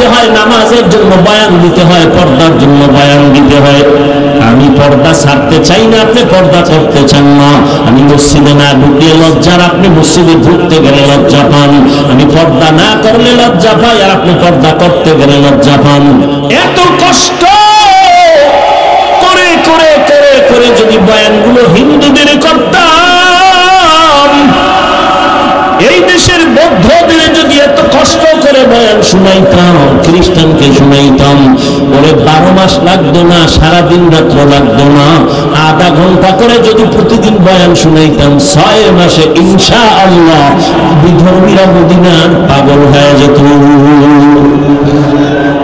দিতে হয়, নামাজের জন্য বয়ান দিতে হয়, পর্দার জন্য বয়ান দিতে হয়। আমি পর্দা ছাড়তে চাই না, আপনি পর্দা করতে চান না। আমি মসজিদে না ঢুকলে লজ্জার, আপনি মসজিদে ঢুকতে গেলে লজ্জা পান। আমি পর্দা না করলে লজ্জা পাই, আর আপনি পর্দা করতে গেলে লজ্জা পান। এত কষ্ট করে করে করে করে যদি বয়ানগুলো হিন্দুদের করতাম, এই দেশের বৌদ্ধদের যদি এত কষ্ট করে বয়ান শুনাইতাম, খ্রিস্টানকে শুনাইতাম, ওরে 12 মাস লাগতো না, সারাদিন রাত্র লাগতো না, আধা ঘন্টা করে যদি প্রতিদিন বয়ান শুনাইতাম, 6 মাসে ইনশাআল্লাহ বিধর্মীরা মদিনার পাগল হয়ে যেত।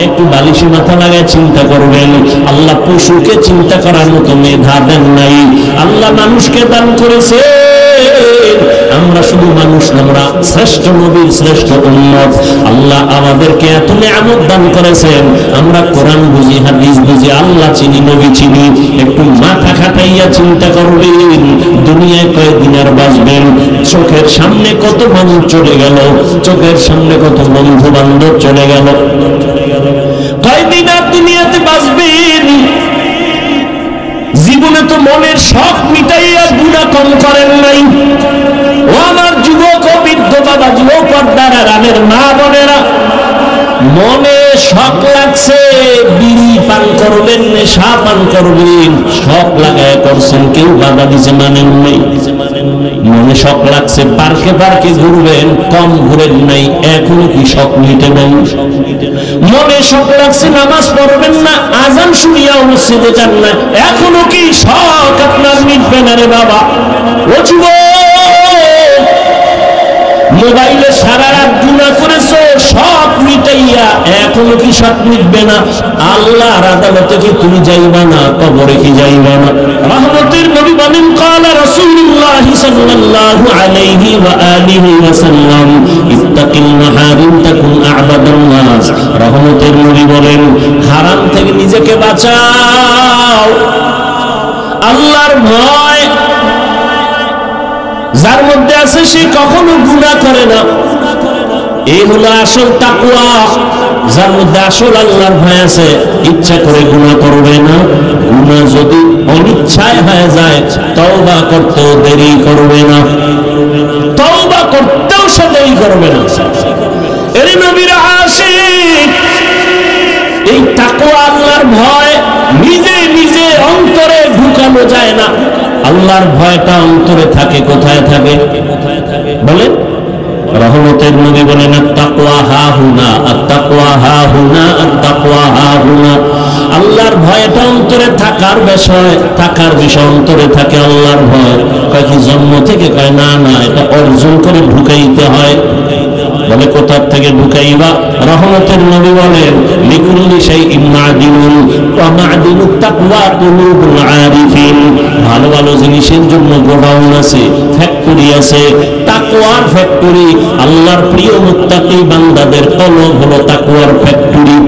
একটু বালিশে মাথা লাগায় চিন্তা করবেন, আল্লাহ পশুকে চিন্তা করার মতো মেধা দেন নাই, আল্লাহ মানুষকে দান করেছে। আমরা শুধু মানুষ, আমরা শ্রেষ্ঠ নবীর শ্রেষ্ঠ উম্মত। আল্লাহ আমাদেরকে এত নিয়ামত দান করেছেন, আমরা কোরআন বুঝি, হাদিস বুঝি, আল্লাহ চিনি, নবী চিনি। একটু মাথা খাটাইয়া চিন্তা করবেন, দুনিয়ায় কয়েকদিন আর বাঁচবেন। চোখের সামনে কত মানুষ চলে গেল, চোখের সামনে কত বন্ধু বান্ধব চলে গেল, কয়েকদিন আর দুনিয়াতে বাঁচবেন। জীবনে তো মনের শখ মিটাইয়া গুনাহ কম করেন নাই। ও আমার যুবক ও বৃদ্ধ বাবা, যুবক পর্দার আড়ালের মা বোনেরা, মনে শখ লাগছে বিড়ি পান করবেন, নেশা পান করবেন, শখ লাগায় করছেন, কেউ বাধা দিছে মানেন নাই। মনে শখ লাগছে পার্কে পার্কে ঘুরবেন, কম ঘুরেন নাই, এখনো কি শখ মিটে নাই? মনে শখ লাগছে নামাজ পড়বেন না, আজান শুনিয়াও মসজিদে যান না, এখনো কি শখ আপনার মিটবে না রে বাবা? ও যুবক, মোবাইলে সারা রাত গুনাহ করেছো, শখ মিটাইয়া এখনো কি শখ মিটবে না? আল্লাহর আদালতে কি তুমি যাইবা না? কবরে কি যাইবা না? রহমতের নবী বলেন, ক্বালা রাসূলুল্লাহ সাল্লাল্লাহু আলাইহি ওয়া আলিহি ওয়াসাল্লাম, ইত্তাকিল মাহারিম তাকুন আ'বাদান নাস। রহমতের নবী বলেন, হারাম থেকে নিজেকে বাঁচাও। আল্লাহর ভয় যার মধ্যে আছে সে কখনো গুনাহ করে না। এই হলো আসল তাকওয়া। যার মধ্যে আসল আল্লাহর ভয় আছে, ইচ্ছা করে গুনাহ করবে না। গুনাহ যদি অনিচ্ছায় হয়ে যায়, তওবা করতেও দেরি করবে না, তওবা করতেও সে দেরি করবে না। এর নবীর আশিক, এই তাকওয়া আল্লাহর ভয় নিজে নিজে অন্তরে ঢুকানো যায় না। আল্লাহর ভয়টা অন্তরে থাকে, কোথায় থাকে বলেন? রহমতের নবী বলেন, আত-তাকওয়া হাহুনা, আত-তাকওয়া হাহুনা, আত-তাকওয়া হাহুনা। আল্লাহর ভয়টা অন্তরে থাকার বিষয়, থাকার বিষয় অন্তরে থাকে আল্লাহর ভয়। কয় কি জন্ম থেকে? কয় না না, এটা অর্জন করে ঢুকাইতে হয়। বলে কোথার থেকে ঢুকাইবা? রহমতের নবী বলেন, লিকুল্লি শাইইন মা'দিনুন ওয়া মা'দিনুত তাকওয়া কুলুবুল আরিফিন। ভালো ভালো জিনিসের জন্য গোডাউন আছে, ফ্যাক্টরি আছে, তাকওয়ার ফ্যাক্টরি। আল্লাহর প্রিয় মুত্তাকি বান্দাদের কলব হলো তাকওয়ার ফ্যাক্টরি।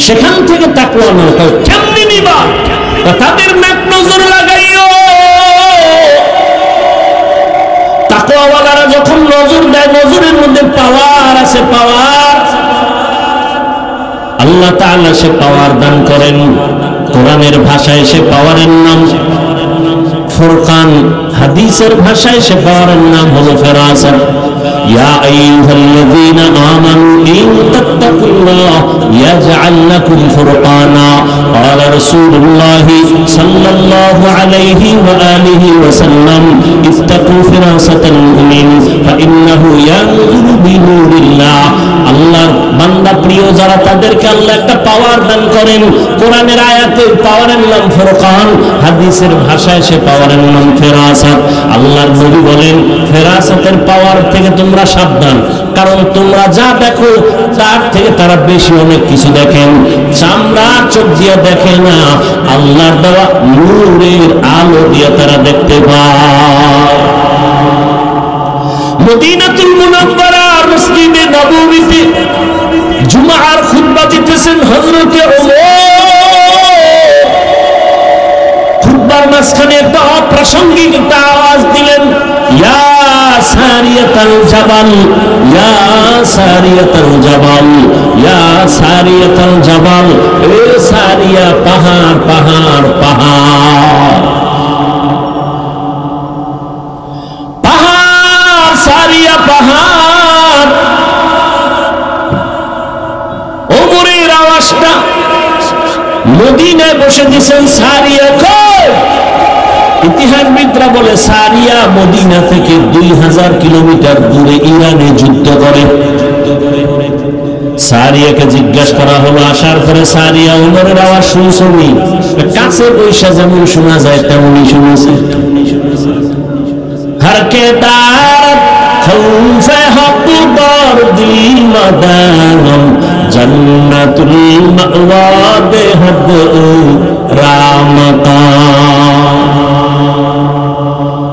সেখান থেকে তাকওয়া না হয় কেমনে নিবা? তাদের নাক নজর লাগাইও। তাকওয়াওয়ালারা যখন নজর দেয়, নজরের মধ্যে পাওয়ার আছে, পাওয়ার। আল্লাহ তাআলা সে পাওয়ার দান করেন। কোরআনের ভাষায় সে পাওয়ারের নাম ফুরকান, হাদিসের ভাষায় সে পাওয়ারের নাম হলো ফেরাসাত। ইয়া আইয়ুহাল্লাযীনা আমানু ইন তাত্তাকুল্লাহ ইয়াজআল লাকুম ফুরকানা। ক্বালা রাসূলুল্লাহি সাল্লাল্লাহু আলাইহি ওয়া আলিহি ওয়াসাল্লাম, ইত্তাকু ফিরাসাতাল মুমিন ফাইন্নাহু ইয়ানজুরু বিনূরিল্লাহ। আল্লাহর বান্দা প্রিয় যারা, তাদেরকে আল্লাহ একটা পাওয়ার দান করেন। কোরআনের আয়াতে পাওয়ারের নাম ফুরকান, হাদিসের ভাষায় সে পাওয়ারের নাম ফেরাসাত। আল্লাহর নবী বলেন, ফেরাসাতের পাওয়ার থেকে তোমরা সাবধান, কারণ তোমরা যা দেখো তার থেকে তারা বেশি অনেক কিছু দেখেন। চামড়া চোখ দিয়ে দেখে না, আল্লাহর দেওয়া নূরের আলো দিয়ে তারা দেখতে পায়। মদিনাতুল মুনাওয়ারার মসজিদে নববীতে জুমার খুতবা দিতেছেন হযরতে ওমর। খুতবার মাঝখানে একটা অপ্রাসঙ্গিক একটা আওয়াজ দিলেন, ইয়া সারিয়াতাল জাবাল, ইয়া সারিয়াতাল জাবাল, ইয়া সারিয়াতাল জাবাল, এ সারিয়া পাহাড় পাহাড় পাহাড় পাহাড়, সারিয়া পাহাড়। ওমরের আওয়াজটা মদিনায় বসে দিয়েছেন সারিয়া কই? ইতিহাসবিদরা বলে সারিয়া মদিনা থেকে 2000 কিলোমিটার দূরে ইরানে যুদ্ধ করে। সারিয়াকে জিজ্ঞাসা করা হলো, আসার পরে সারিয়া ওমরের আওয়াজ শুনছনি? কাছে বৈশা যেমন শোনা যায় তেমনই শুনেছে। হরকে দারত খৌফে হক দর দিল মাদানম জন্নাতুল মাওয়া বেহদ রামতা।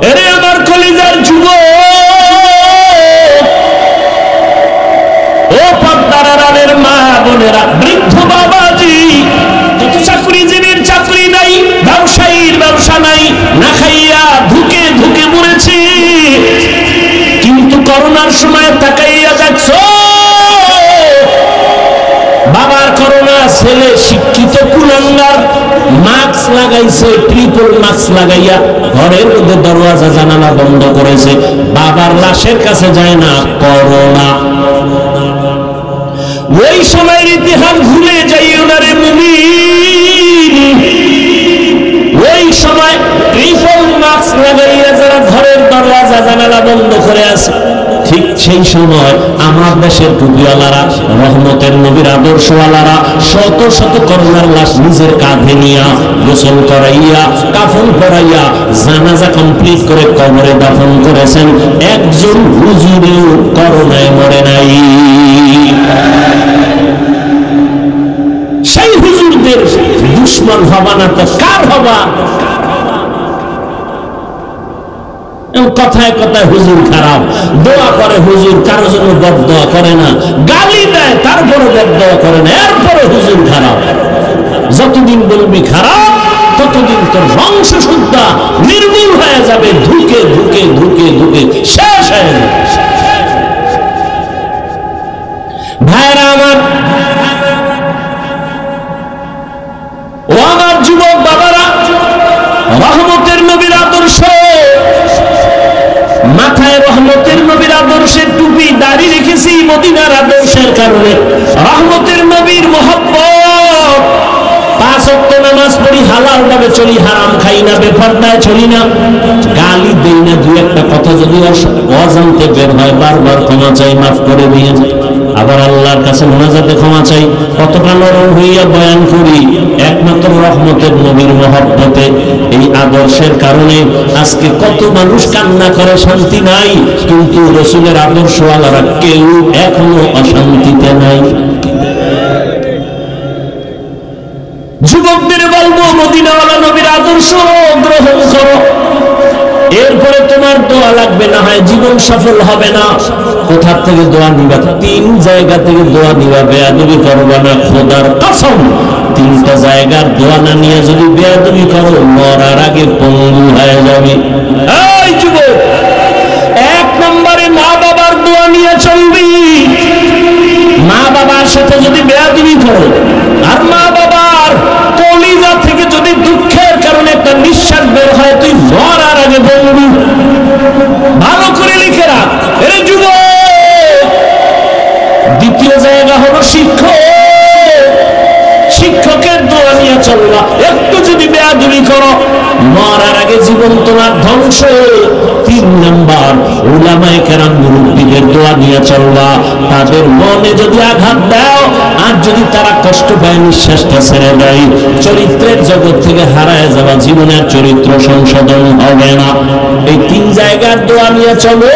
এরে আমার কলিজার যুবক, ও পদ্মার আড়ালের মা বোনেরা, বৃদ্ধ বাবাজি, যত চাকরিজীবীর চাকরি নাই, ব্যবসায়ীর ব্যবসা নাই, না খাইয়া ধুকে ধুকে মরেছি, কিন্তু করোনার সময় তাকাইয়া দেখছো বাবার করোনা, ছেলে শিক্ষিত কুলাঙ্গার, মাস্ক লাগাইছে, ট্রিপল মাস্ক লাগাইয়া ঘরের মধ্যে দরওয়াজা জানালা বন্ধ করেছে, বাবার লাশের কাছে যায় না, করোনা। ওই সময়ের ইতিহাস ভুলে যাইও না রে মুমিন। ওই সময় ট্রিপল মাস্ক লাগাইয়া যারা ঘরের দরওয়াজা জানালা বন্ধ করে আছে, ঠিক সেই সময় আমার দেশের টুপিওয়ালারা, রহমতের নবীর আদর্শওয়ালারা শত শত করোনার লাশ নিজের কাঁধে নিয়া গোসল করাইয়া, কাফন পরাইয়া, জানাজা কমপ্লিট করে কবরে দাফন করেছেন। একজন হুজুরেও করোনায় মরে নাই। সেই হুজুরদের দুশ্মন হবা না তো কার হবা? কথায় কথায় হুজুর খারাপ, দোয়া করে হুজুর, কারোর জন্য বদদোয়া করে না, গালি দেয় তারপরে বদদোয়া করে না, এরপরে হুজুর খারাপ। যতদিন বলবি খারাপ ততদিন তোর বংশ শুদ্ধা নির্মূল হয়ে যাবে, ধুকে ধুকে ধুকে ধুকে শেষ হয়ে যাবে। ভাইরা আমার, ও আমার যুবক বাবারা, রহমতের নবীর আদর্শ, মাথায় রহমতের নবীর আদর্শের টুপি, দাড়ি রেখেছি মদিনার আদর্শের কারণে। রহমতের নবীর মহব্বত, 5 ওয়াক্ত নামাজ পড়ি, হালাল ভাবে চলি, হারাম খাই না, বেপরদায় চলি না, গালি দেই না, দুই একটা কথা যদি অজান্তে বের হয় বারবার ক্ষমা চাই, মাফ করে দিয়ে যায়। আবার আল্লাহর কাছে মুনাজাতে ক্ষমা চাই। কতটা নরম হইয়া বয়ান করি, একমাত্র রহমতের নবীর মহব্বতে, এই আদর্শের কারণে আজকে কত মানুষ কান্না করে, শান্তি নাই, কিন্তু রসুলের আদর্শওয়ালারা কেউ এখনো অশান্তিতে নাই। যুবকদের বলবো, মদিনাওয়ালা নবীর আদর্শ গ্রহণ করো, এরপরে তোমার দোয়া লাগবে না, হয় জীবন সফল হবে না। কোথা থেকে দোয়া নিবা? 3 জায়গা থেকে দোয়া নিবা, বেয়াদবি করবা না, খোদার কসম। 3টা জায়গার দোয়া না নিয়ে যদি বেয়াদবি করো, মরার আগে পঙ্গু হয়ে যাবে। এই যুবক, 1 নম্বরে মা বাবার দোয়া নিয়ে চলবি। মা বাবার সাথে যদি বেয়াদবি করো, আর মা বাবার কলিজা থেকে যদি দুঃখের কারণে একটা নিঃশ্বাস বের হয়, তুই মরার আগে বলবি। ভালো করে লিখে রাখ এরে যুবক। দ্বিতীয় জায়গা হলো শিক্ষক, শিক্ষকের দোয়া নিয়ে চলবা। একটু যদি বেয়াদবি করো, মরার আগে জীবন তোমার ধ্বংস। 3 নাম্বার, উলামায়ে কেরাম মুরব্বিদের দোয়া নিয়ে চলবা। তাদের মনে যদি আঘাত দাও, আর যদি তারা কষ্ট পায়, নিঃশ্বাসটা ছেড়ে দেয়, চরিত্রের জগৎ থেকে হারায় যাওয়া, জীবনের চরিত্র সংশোধন হবে না। এই 3 জায়গার দোয়া নিয়ে চলো।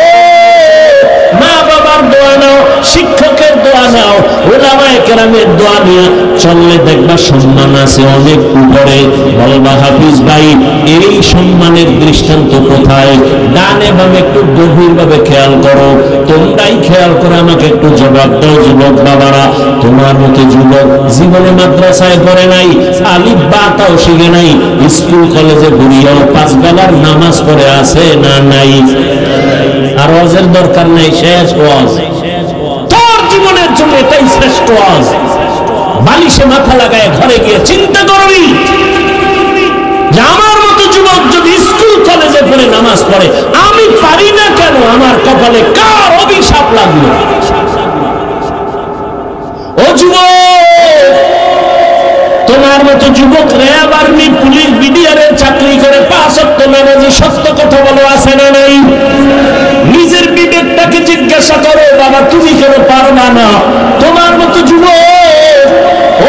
মা বাবার দোয়া নাও, শিক্ষকের দোয়া নাও, উলামায়ে কেরামের দোয়া নিয়ে চললে দেখবা সম্মান আছে অনেক উপরে। বলবা হাফিজ ভাই এই সম্মানের দৃষ্টান্ত কোথায়? ডানে বামে একটু গভীরভাবে খেয়াল করো, তোমরাই খেয়াল করে আমাকে একটু জবাব দাও যুবক বাবারা। তোমার মতো যুবক জীবনে মাদ্রাসায় পড়ে নাই, আলিফ বা তাও শিখে নাই, স্কুল কলেজে ঘুরিয়াও 5 বেলার নামাজ পড়ে আছে না নাই? আর ওয়াজের দরকার নেই, শেষ ওয়াজ। তোর জীবনের জন্য এটাই শ্রেষ্ঠ ওয়াজ। বালিশে মাথা লাগায় ঘরে গিয়ে চিন্তা করবি যে আমার মতো যুবক যদি স্কুল কলেজে পড়ে নামাজ পড়ে, আমি পারি না কেন? আমার কপালে কার অভিশাপ লাগলো? ও যুবক, তোমার মতো যুবক র্যাব, আর্মি, পুলিশ, বিডিআরের চাকরি করে 5 ওয়াক্ত নামাজি, সত্য কথা বলো আছে না নাই? নিজের বিবেকটাকে জিজ্ঞাসা করো, বাবা তুমি কেন পারবা না? তোমার মতো যুবক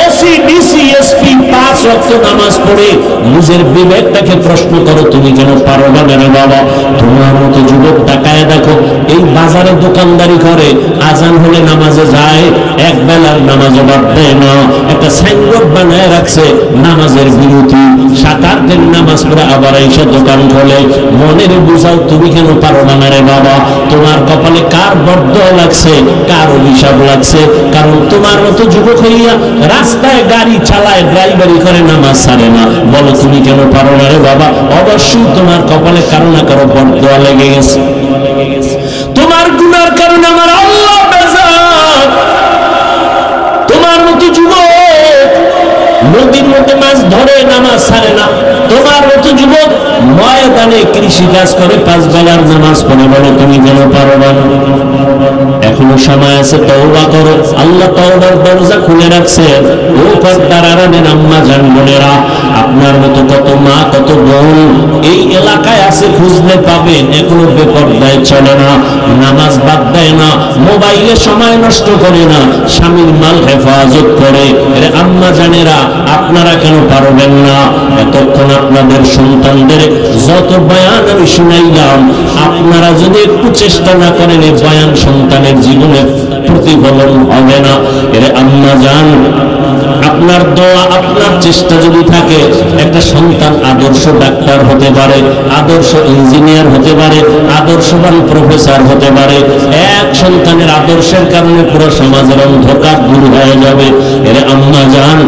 ওসি, ডিসি, এসপি 5 ওয়াক্ত নামাজ পড়ে নিজের বিবেকটাকে প্রশ্ন করো, তুমি কেন পারবা না রে বাবা? তোমার মতো যুবক তাকায় দেখো, এই বাজারে দোকানদারি করে, আজান হলে নামাজে যায়, এক বেলার নামাজও বাদ দেয় না, একটা সাইনবোর্ড বানায় রাখছে নামাজের বিরতি, 7-8 দিন নামাজ পড়ে আবার এসে দোকান খোলে। মনের বুঝাও, তুমি কেন পারবা না রে বাবা? তোমার কপালে কার বরদোয়া লাগছে, কার অভিশাপ লাগছে? কারণ তোমার মতো যুবক হইয়া রাস্তায় গাড়ি চালায়, ড্রাইভারি করে, নামাজ ছাড়ে না। বলো তুমি কেন পারো না রে বাবা? অবশ্যই তোমার কপালে কারো না কারো বরদোয়া লেগে গেছে। তোমার গুনার কারণে আমার আল্লাহ বেজার। তোমার মতো যুবক নদীর মধ্যে মাছ ধরে, নামাজ ছাড়ে না। তোমার মতো যুবক ময়দানে কৃষি কাজ করে, 5 বেলার নামাজ পড়ে। বলো তুমি কেন পারো না? এখনো সময় আছে, তওবা করো। আল্লাহ তওবার দরজা খুলে রাখছে। ও পর্দার আড়ালের আম্মা জান বোনেরা, আপনার মতো কত মা, কত বোন এই এলাকায় আছে, খুঁজলে পাবেন। এখনো বেপরদায় চলে না, নামাজ বাদ দেয় না, মোবাইলে সময় নষ্ট করে না, স্বামীর মাল হেফাজত করে। এর আম্মা জানেরা, আপনারা কেন পারবেন না? এতক্ষণ আপনাদের সন্তানদের যত বয়ান আমি শুনাইলাম, আপনারা যদি একটু চেষ্টা না করেন, এই বয়ান সন্তানের জীবনে প্রতিফলন হবে না। এর আম্মা জান, আপনার দোয়া, আপনার চেষ্টা যদি থাকে, একটা সন্তান আদর্শ ডাক্তার হতে পারে, আদর্শ ইঞ্জিনিয়ার হতে পারে, আদর্শবান প্রফেসর হতে পারে। এক সন্তানের আদর্শের কারণে পুরো সমাজের অন্ধকার দূর হয়ে যাবে। এর আম্মা জান,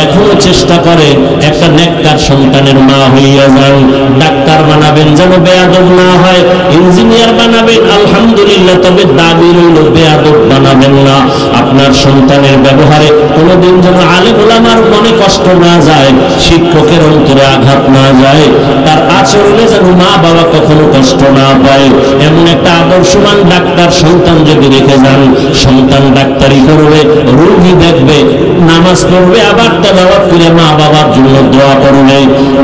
এখনো চেষ্টা করে একটা নেককার সন্তানের মা হইয়া যান। ডাক্তার বানাবেন যেন বেয়াদব না হয়, ইঞ্জিনিয়ার বানাবেন আলহামদুলিল্লাহ, তবে দাবি রইল বেয়াদব বানাবেন না। আপনার সন্তানের ব্যবহারে কোনোদিন যেন আলেম ওলামার মনে কষ্ট না যায়, শিক্ষকের অন্তরে আঘাত না যায়, তার আচরণে যেন মা বাবা কখনো কষ্ট না পায়। এমন একটা আদর্শবান ডাক্তার সন্তান যদি রেখে যান, সন্তান ডাক্তারি করবে, রোগী দেখবে, নামাজ পড়বে, আবার তেলাওয়াত করে মা বাবার জন্য দোয়া করবে।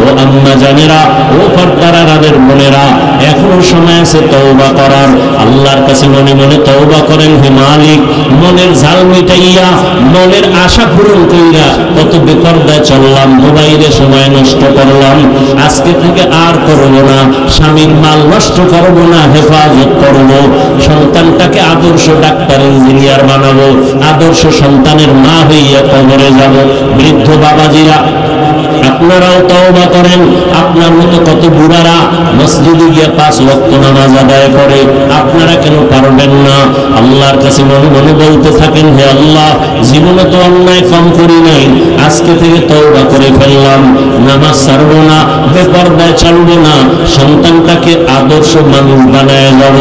ও আম্মা জানেরা, ও পর্দার আড়ালের বোনেরা, এখনো সময় আছে তওবা করার। আল্লাহর কাছে মনে মনে তওবা করেন, হে মালিক, মনের ঝাল মিটাইয়া, মনের আশা পূরণ কইরা কত বেপরদায় চললাম, মোবাইলে সময় নষ্ট করলাম, আজকে থেকে আর করব না। স্বামীর মাল নষ্ট করব না, হেফাজত করব। সন্তানটাকে আদর্শ ডাক্তার, ইঞ্জিনিয়ার বানাবো, আদর্শ সন্তানের মা হইয়া কবরে যাব। বৃদ্ধ বাবাজিরা, আপনারাও তওবা করেন। আপনার মতো কত বুড়ারা মসজিদে গিয়ে 5 ওয়াক্ত নামাজ আদায় করে, আপনারা কেন পারবেন না? আল্লাহর কাছে মনে মনে বলতে থাকেন, হে আল্লাহ, জীবনে তো অন্যায় কম করি নাই, আজকে থেকে তওবা করে ফেললাম, নামাজ ছাড়বো না, বেপরদায় চলবো না, সন্তানটাকে আদর্শ মানুষ বানায় যাব।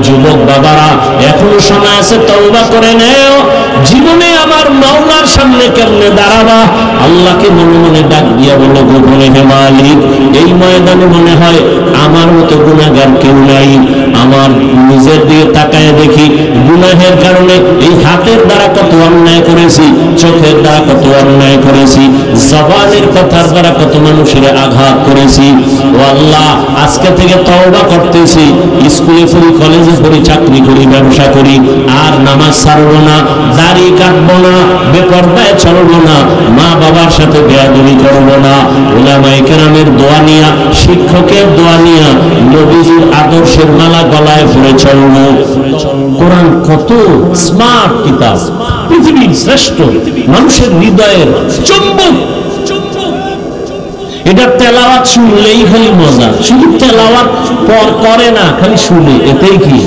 যুবক বাবারা, এখনো সময় আছে, তওবা করে নেও। জীবনে আমার মাওলার সামনে কেমনে দাঁড়াবা? আল্লাহকে মনে মনে ডাক দিয়া বলো, গোপনে, হে মালিক, এই ময়দানে মনে হয় আমার মতো গুনাহগার কেউ নাই। আমার নিজের দিকে তাকায় দেখি, গুনাহের কারণে এই হাতের দ্বারা কত অন্যায় করেছি, চোখের দ্বারা কত অন্যায় করেছি, জবানের কথার দ্বারা কত মানুষের আঘাত করেছি। ও আল্লাহ, আজকে থেকে তওবা করতেছি, স্কুলে পড়ি, কলেজে পড়ি, চাকরি করি, ব্যবসা করি, আর নামাজ ছাড়বো না, দাড়ি কাটবো না, বেপরদায় চলবো না, মা বাবার সাথে বেয়াদবি করবো না। উলামায়ে কেরামের দোয়া নিয়া, শিক্ষকের দোয়া নিয়া, নবীজির আদর্শের মাল মালা গলায় পরে চলবো। কোরআন কত স্মার্ট কিতাব, পৃথিবীর শ্রেষ্ঠ, মানুষের হৃদয়ের চুম্বক। এটা তেলাওয়াত শুনলেই খালি মজা, শুধু তেলাওয়াত করে না, খালি শুনে, এতেই কি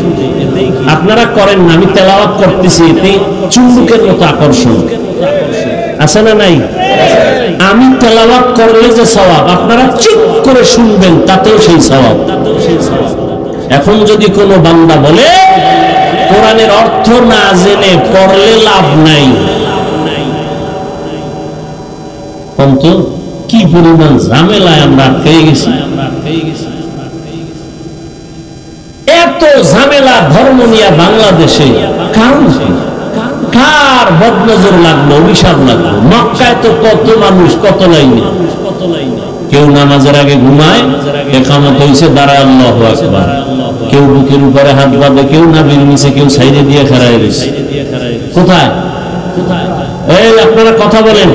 আপনারা করেন না? আমি তেলাওয়াত করতেছি, এতে চুম্বকের মতো আকর্ষণ আছে না নাই? আমি তেলাওয়াত করলে যে সওয়াব, আপনারা চুপ করে শুনবেন তাতেও সেই সওয়াব। এখন যদি কোনো বান্দা বলে কোরআনের অর্থ না জেনে পড়লে লাভ নাই, কিন্তু কি পরিমাণ ঝামেলায় আমরা পেয়ে গেছি। এত ঝামেলা ধর্ম নিয়ে বাংলাদেশে কারণ কার বদনজর লাগলো, অভিশাপ লাগলো? মক্কায় তো কত মানুষ, কত লাইনে, কেউ নামাজের আগে ঘুমায়, একামত হইছে দাঁড়ায় আল্লাহু আকবার, কেউ বুকের উপরে হাত বাঁধে, কেউ নাভির নিচে, কেউ সাইডে দিয়ে খাড়ায় রয়েছে। কোথায়? এই আপনারা কথা বলেন,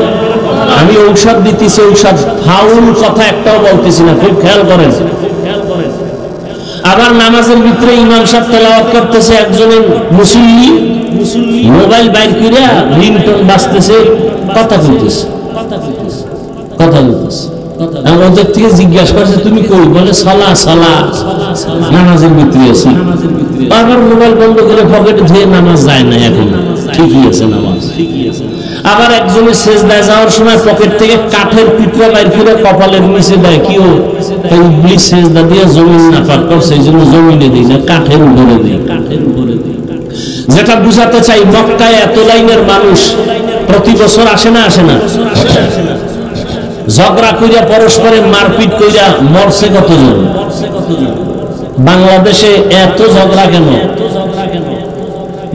আমি ঔষধ দিতেছি, ঔষধ ফাউল কথা একটাও বলতেছি না, খুব খেয়াল করেন। আবার নামাজের ভিতরে ইমাম সাহেব তেলাওয়াত করতেছে, একজনের মুসল্লি মোবাইল বাইর করে রিংটোন বাজতেছে, কথা বলতেছে। ওদের থেকে জিজ্ঞাসা করছে তুমি কই? বলে সালা সালা, নামাজের ভিতরে আছি। আবার মোবাইল বন্ধ করে পকেটে ধুয়ে নামাজ যায় না, এখন ঠিকই আছে নামাজ। আবার একজনের সেজদায় যাওয়ার সময় পকেট থেকে কাঠের টুকরা বাইর করে কপালের নিচে দেয়, কি ও ইবলিস সেজদা দিয়ে জমিন নাপাক করছে, এই জন্য জমিনে দিই না, কাঠের উপরে দিই। যেটা বুঝাতে চাই, মক্কায় এত লাইনের মানুষ প্রতি বছর আসে না? আসে না? ঝগড়া কইরা পরস্পরে মারপিট কইরা মরছে কতজন? বাংলাদেশে এত ঝগড়া কেন?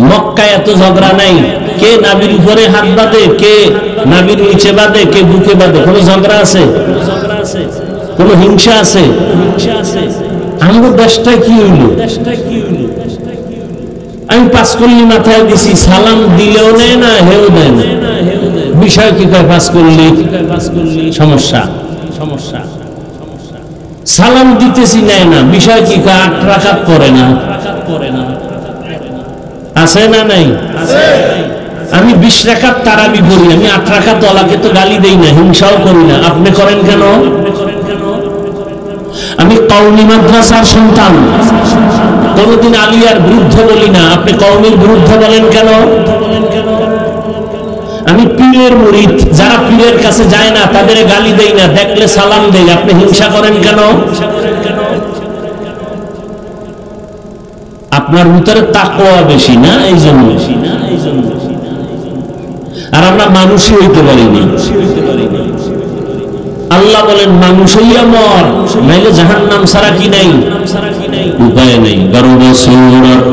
মক্কায় এত ঝগড়া নাই। কে নাবির উপরে হাত বাঁধে, কে নাবির নিচে বাঁধে, কে বুকে বাঁধে? কোন ঝগড়া আছে? কোন হিংসা আছে? আমাদের দেশটা কি হইল? আমি পাঁচকল্লি মাথায় দিছি, সালাম দিলেও নেয় না, হেও দেয় না। বিষয় কি কয়? পাঁচকল্লি সমস্যা, সালাম দিতেছি নেয় না, বিষয় কি কয়? 8 রাকাত পড়ে না, আছে না নাই? আমি 20 রাকাত তারাবি পড়ি, আমি 8 রাকাত ওয়ালাকে তো গালি দেই না, হিংসাও করি না। আপনি করেন কেন? আমি কওমি মাদ্রাসার সন্তান, কোনদিন আলিয়ার বিরুদ্ধে বলি না, আপনি কওমির বিরুদ্ধে বলেন কেন? আমি পীরের মুরিদ, যারা পীরের কাছে যায় না তাদের গালি দেই না, দেখলে সালাম দেই, আপনি হিংসা করেন কেন? আপনার ভিতরে তাকওয়া বেশি না, এই জন্য। আর আমরা মানুষই হইতে পারিনি। আল্লাহ বলেন মানুষ হইয়া মর, নাইলে জাহান্নাম ছাড়া কি নাই, উপায় নেই। গরুড় সূরত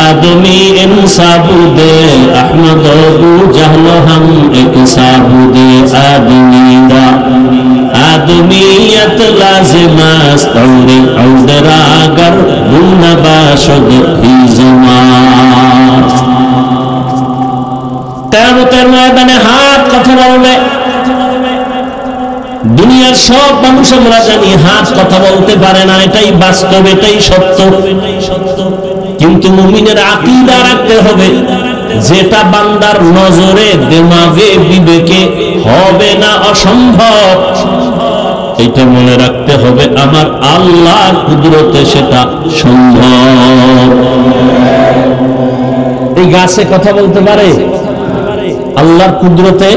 आदमी इन साबुदे अहमद अबू जहल हम एक साबुदे आदमीरा आदमीयत लाजिमास्त औरे औदरागर गुनबाशद ही जमात। কিয়ামতের ময়দানে হাত কথা বলবে। দুনিয়ার সব মানুষ আমরা জানি হাত কথা বলতে পারে না, এটাই বাস্তব, এটাই সত্য। কিন্তু মুমিনের আকীদা রাখতে হবে, যেটা বান্দার নজরে, দিমাগে, বিবেকে হবে না, অসম্ভব, এটা মনে রাখতে হবে আমার আল্লাহর কুদরতে সেটা সম্ভব। এই গাছে কথা বলতে পারে? আল্লাহর কুদরতে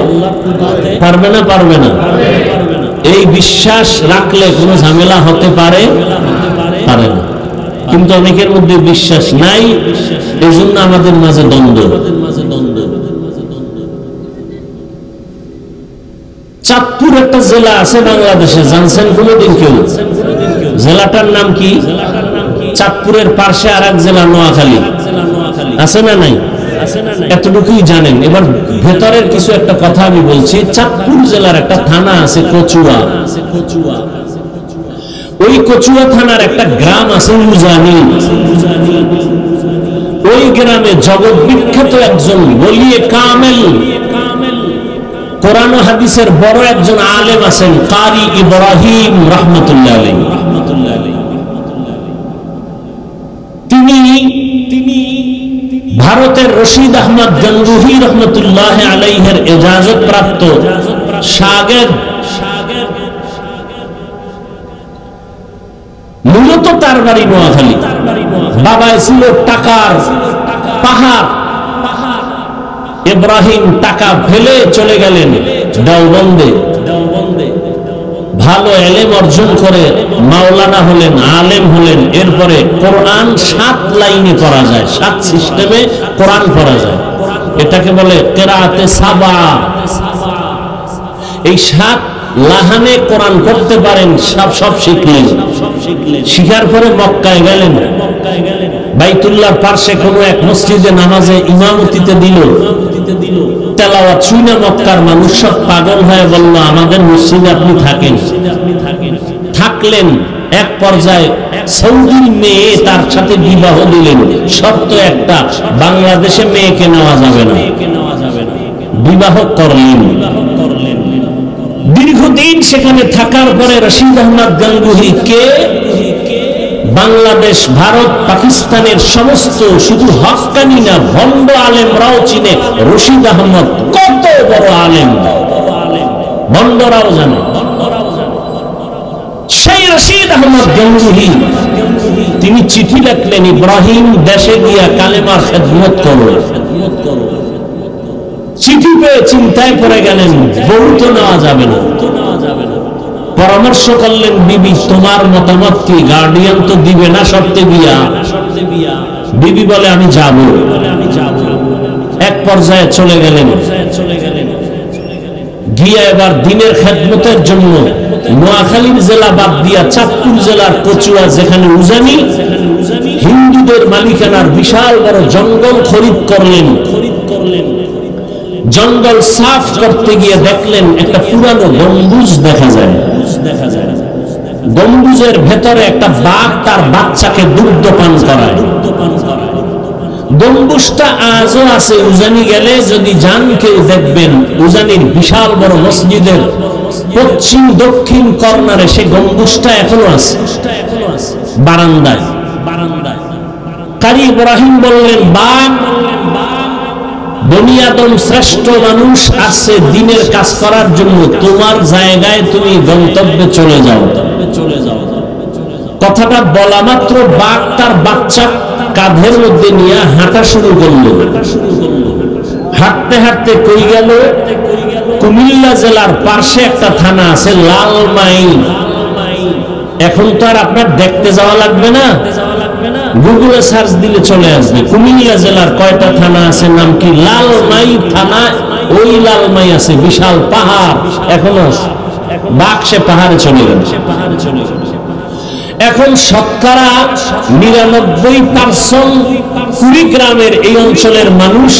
পারবে না? পারবে না। এই বিশ্বাস রাখলে কোনো ঝামেলা হতে পারে? পারে না। কিন্তু অনেকের মধ্যে বিশ্বাস নাই, এই জন্য আমাদের মাঝে দ্বন্দ্ব। চাঁদপুর একটা জেলা আছে বাংলাদেশে, জানছেন কোনদিন কেউ? জেলাটার নাম কি? চাঁদপুরের পাশে আর এক জেলা নোয়াখালী আছে না নাই? এতটুকুই জানেন। এবার ভেতরের কিছু একটা কথা আমি বলছি। চাঁদপুর জেলার একটা থানা আছে কচুয়া। ওই কচুয়া থানার একটা গ্রাম আছে উজানি। ওই গ্রামে জগৎ বিখ্যাত একজন ওলিয়ে কামেল, কোরআন ও হাদিসের বড় একজন আলেম আছেন, কারি ইব্রাহিম রাহমাতুল্লাহ আলাইহি। হযরতের রশিদ আহমদ গঙ্গুহি রহমতুল্লাহ আলাইহির ইজাজত প্রাপ্ত শাগির্দ, মূলত তার বাড়ি নোয়াখালী। বাবা ছিল টাকার পাহাড়। ইব্রাহিম টাকা ফেলে চলে গেলেন দেওবন্দে, ভালো এলেম অর্জন করে মাওলানা হলেন, আলেম হলেন। এরপরে কোরআন 7 লাইনে পড়া যায়, 7 সিস্টেমে কোরআন পড়া যায়। এটাকে বলে কেরাতে সাবা। এই 7 লাহানে কোরআন পড়তে পারেন, সব শিখলেন। শিখার পরে মক্কায় গেলেন। বাইতুল্লাহর পাশে কোনো এক মসজিদে নামাজে ইমামতিতে দিল। তেলাওয়াত শুনে মক্কার মানুষ সব পাগল হয়ে বলল, আমাদের মসজিদে আপনি থাকেন। থাকলেন। এক পর্যায়ে সৌদির মেয়ে তার সাথে বিবাহ দিলেন। শর্ত একটা, বাংলাদেশে মেয়েকে নেওয়া যাবে না। বিবাহ করলেন। দীর্ঘদিন সেখানে থাকার পরে রশিদ আহমদ গঙ্গুহি কে বাংলাদেশ, ভারত, পাকিস্তানের সমস্ত শুধু হক্কানি না ভণ্ড আলেমরাও চিনে। রশিদ আহমদ কত বড় আলেম, ভণ্ডরাও জানে। সেই রশিদ আহমদ গঙ্গুহি তিনি চিঠি লিখলেন, ইব্রাহিম দেশে গিয়া কালেমার খেদমত করো। চিঠি পেয়ে চিন্তায় পড়ে গেলেন, বউ তো নেওয়া যাবে না। পরামর্শ করলেন, বিবি তোমার মতামত কি? গার্ডিয়ান তো দিবে না শর্তে বিয়া। বিবি বলে আমি যাব। এক পর্যায়ে চলে গেলেন। গিয়া এবার দিনের খেদমতের জন্য নোয়াখালীর জেলা বাদ দিয়া চাঁদপুর জেলার কচুয়া, যেখানে উজানি হিন্দুদের মালিকানার বিশাল বড় জঙ্গল খরিদ করলেন। জঙ্গল সাফ করতে গিয়ে দেখলেন একটা পুরানো গম্বুজ দেখা যায়। গম্বুজের ভেতরে একটা বাঘ তার বাচ্চাকে দুগ্ধ পান করায়। গম্বুজটা আজও আছে। উজানি গেলে যদি যান কেউ দেখবেন, উজানির বিশাল বড় মসজিদের পশ্চিম দক্ষিণ কর্নারে সে গম্বুজটা এখনো আছে, বারান্দায়। কারি ইব্রাহিম বললেন, বাঘ, বনি আদম শ্রেষ্ঠ মানুষ আসছে দিনের কাজ করার জন্য, তোমার জায়গায় তুমি গন্তব্যে চলে যাও। কথাটা বলা মাত্র বাঘ তার বাচ্চা কাঁধের মধ্যে নিয়ে হাঁটা শুরু করলো। হাঁটতে হাঁটতে কই গেল? কুমিল্লা জেলার পাশে একটা থানা আছে লালমাই। এখন তো আর আপনার দেখতে যাওয়া লাগবে না, গুগলে সার্চ দিলে চলে আসবে। কুমিল্লা জেলার কয়টা থানা আছে, নাম কি? লালমাই থানা। ওই লালমাই আছে বিশাল পাহাড়, এখনো আছে। বাঘ সে পাহাড়ে চলে গেল। এখন শতকরা 99% কুড়িগ্রামের এই অঞ্চলের মানুষ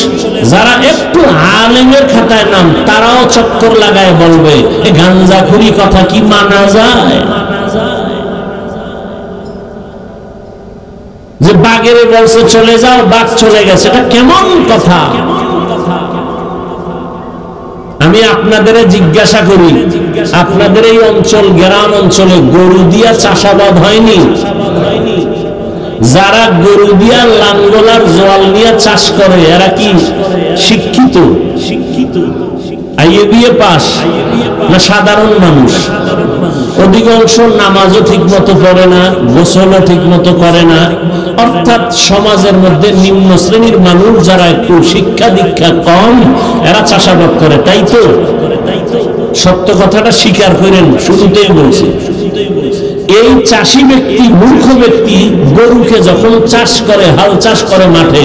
যারা একটু আলেমের খাতায় নাম, তারাও চক্কর লাগায় বলবে, এ গাঞ্জাখুরি কথা কি মানা যায়? যে বাঘেরে বলছে চলে যাও, বাঘ চলে গেছে, এটা কেমন কথা? আমি আপনাদের জিজ্ঞাসা করি, আপনাদের এই অঞ্চল, গ্রাম অঞ্চলে গরু দিয়া চাষাবাদ হয়নি? যারা গরু দিয়া লাঙ্গলার জোয়াল নিয়ে চাষ করে এরা কি শিক্ষিত? আইএবিএ পাস না সাধারণ মানুষ? অধিকাংশ নামাজও ঠিক মতো পড়ে না, গোসলও ঠিক মতো করে না। অর্থাৎ সমাজের মধ্যে নিম্ন শ্রেণীর মানুষ যারা একটু শিক্ষা দীক্ষা কম, এরা চাষাবাদ করে, তাই তো? সত্য কথাটা স্বীকার করেন, শুরুতেই বলছি। এই চাষী ব্যক্তি, মূর্খ ব্যক্তি গরুকে যখন চাষ করে, হাল চাষ করে মাঠে,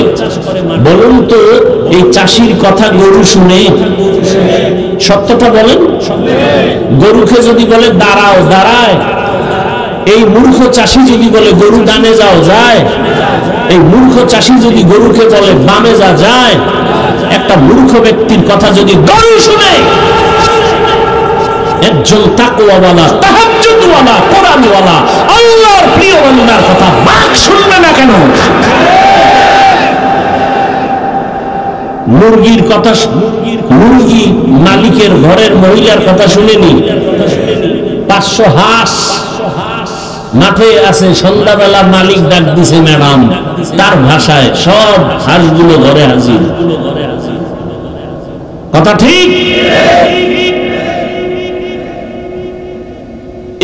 বলুন তো এই চাষির কথা গরু শুনে? সত্যটা বলেন। গরুকে যদি বলে দাঁড়াও, দাঁড়ায়। এই মূর্খ চাষি যদি বলে গরু ডানে যাও, যায়। এই মূর্খ চাষি যদি গরুকে বলে বামে যা, যায়। একটা মূর্খ ব্যক্তির কথা যদি গরু শুনে, একজন তাকওয়াওয়ালা, তাহাজ্জুদওয়ালা, কোরআনওয়ালা, আল্লাহর প্রিয় বান্দার কথা বাঘ শুনবে না কেন? মুরগির কথা, মুরগি মালিকের ঘরের মহিলার কথা শুনেনি? 500 হাঁস মাঠে আছে, সন্ধ্যাবেলা মালিক ডাক দিছে ম্যাডাম, তার ভাষায় সব হাঁসগুলো ঘরে হাজির। কথা ঠিক?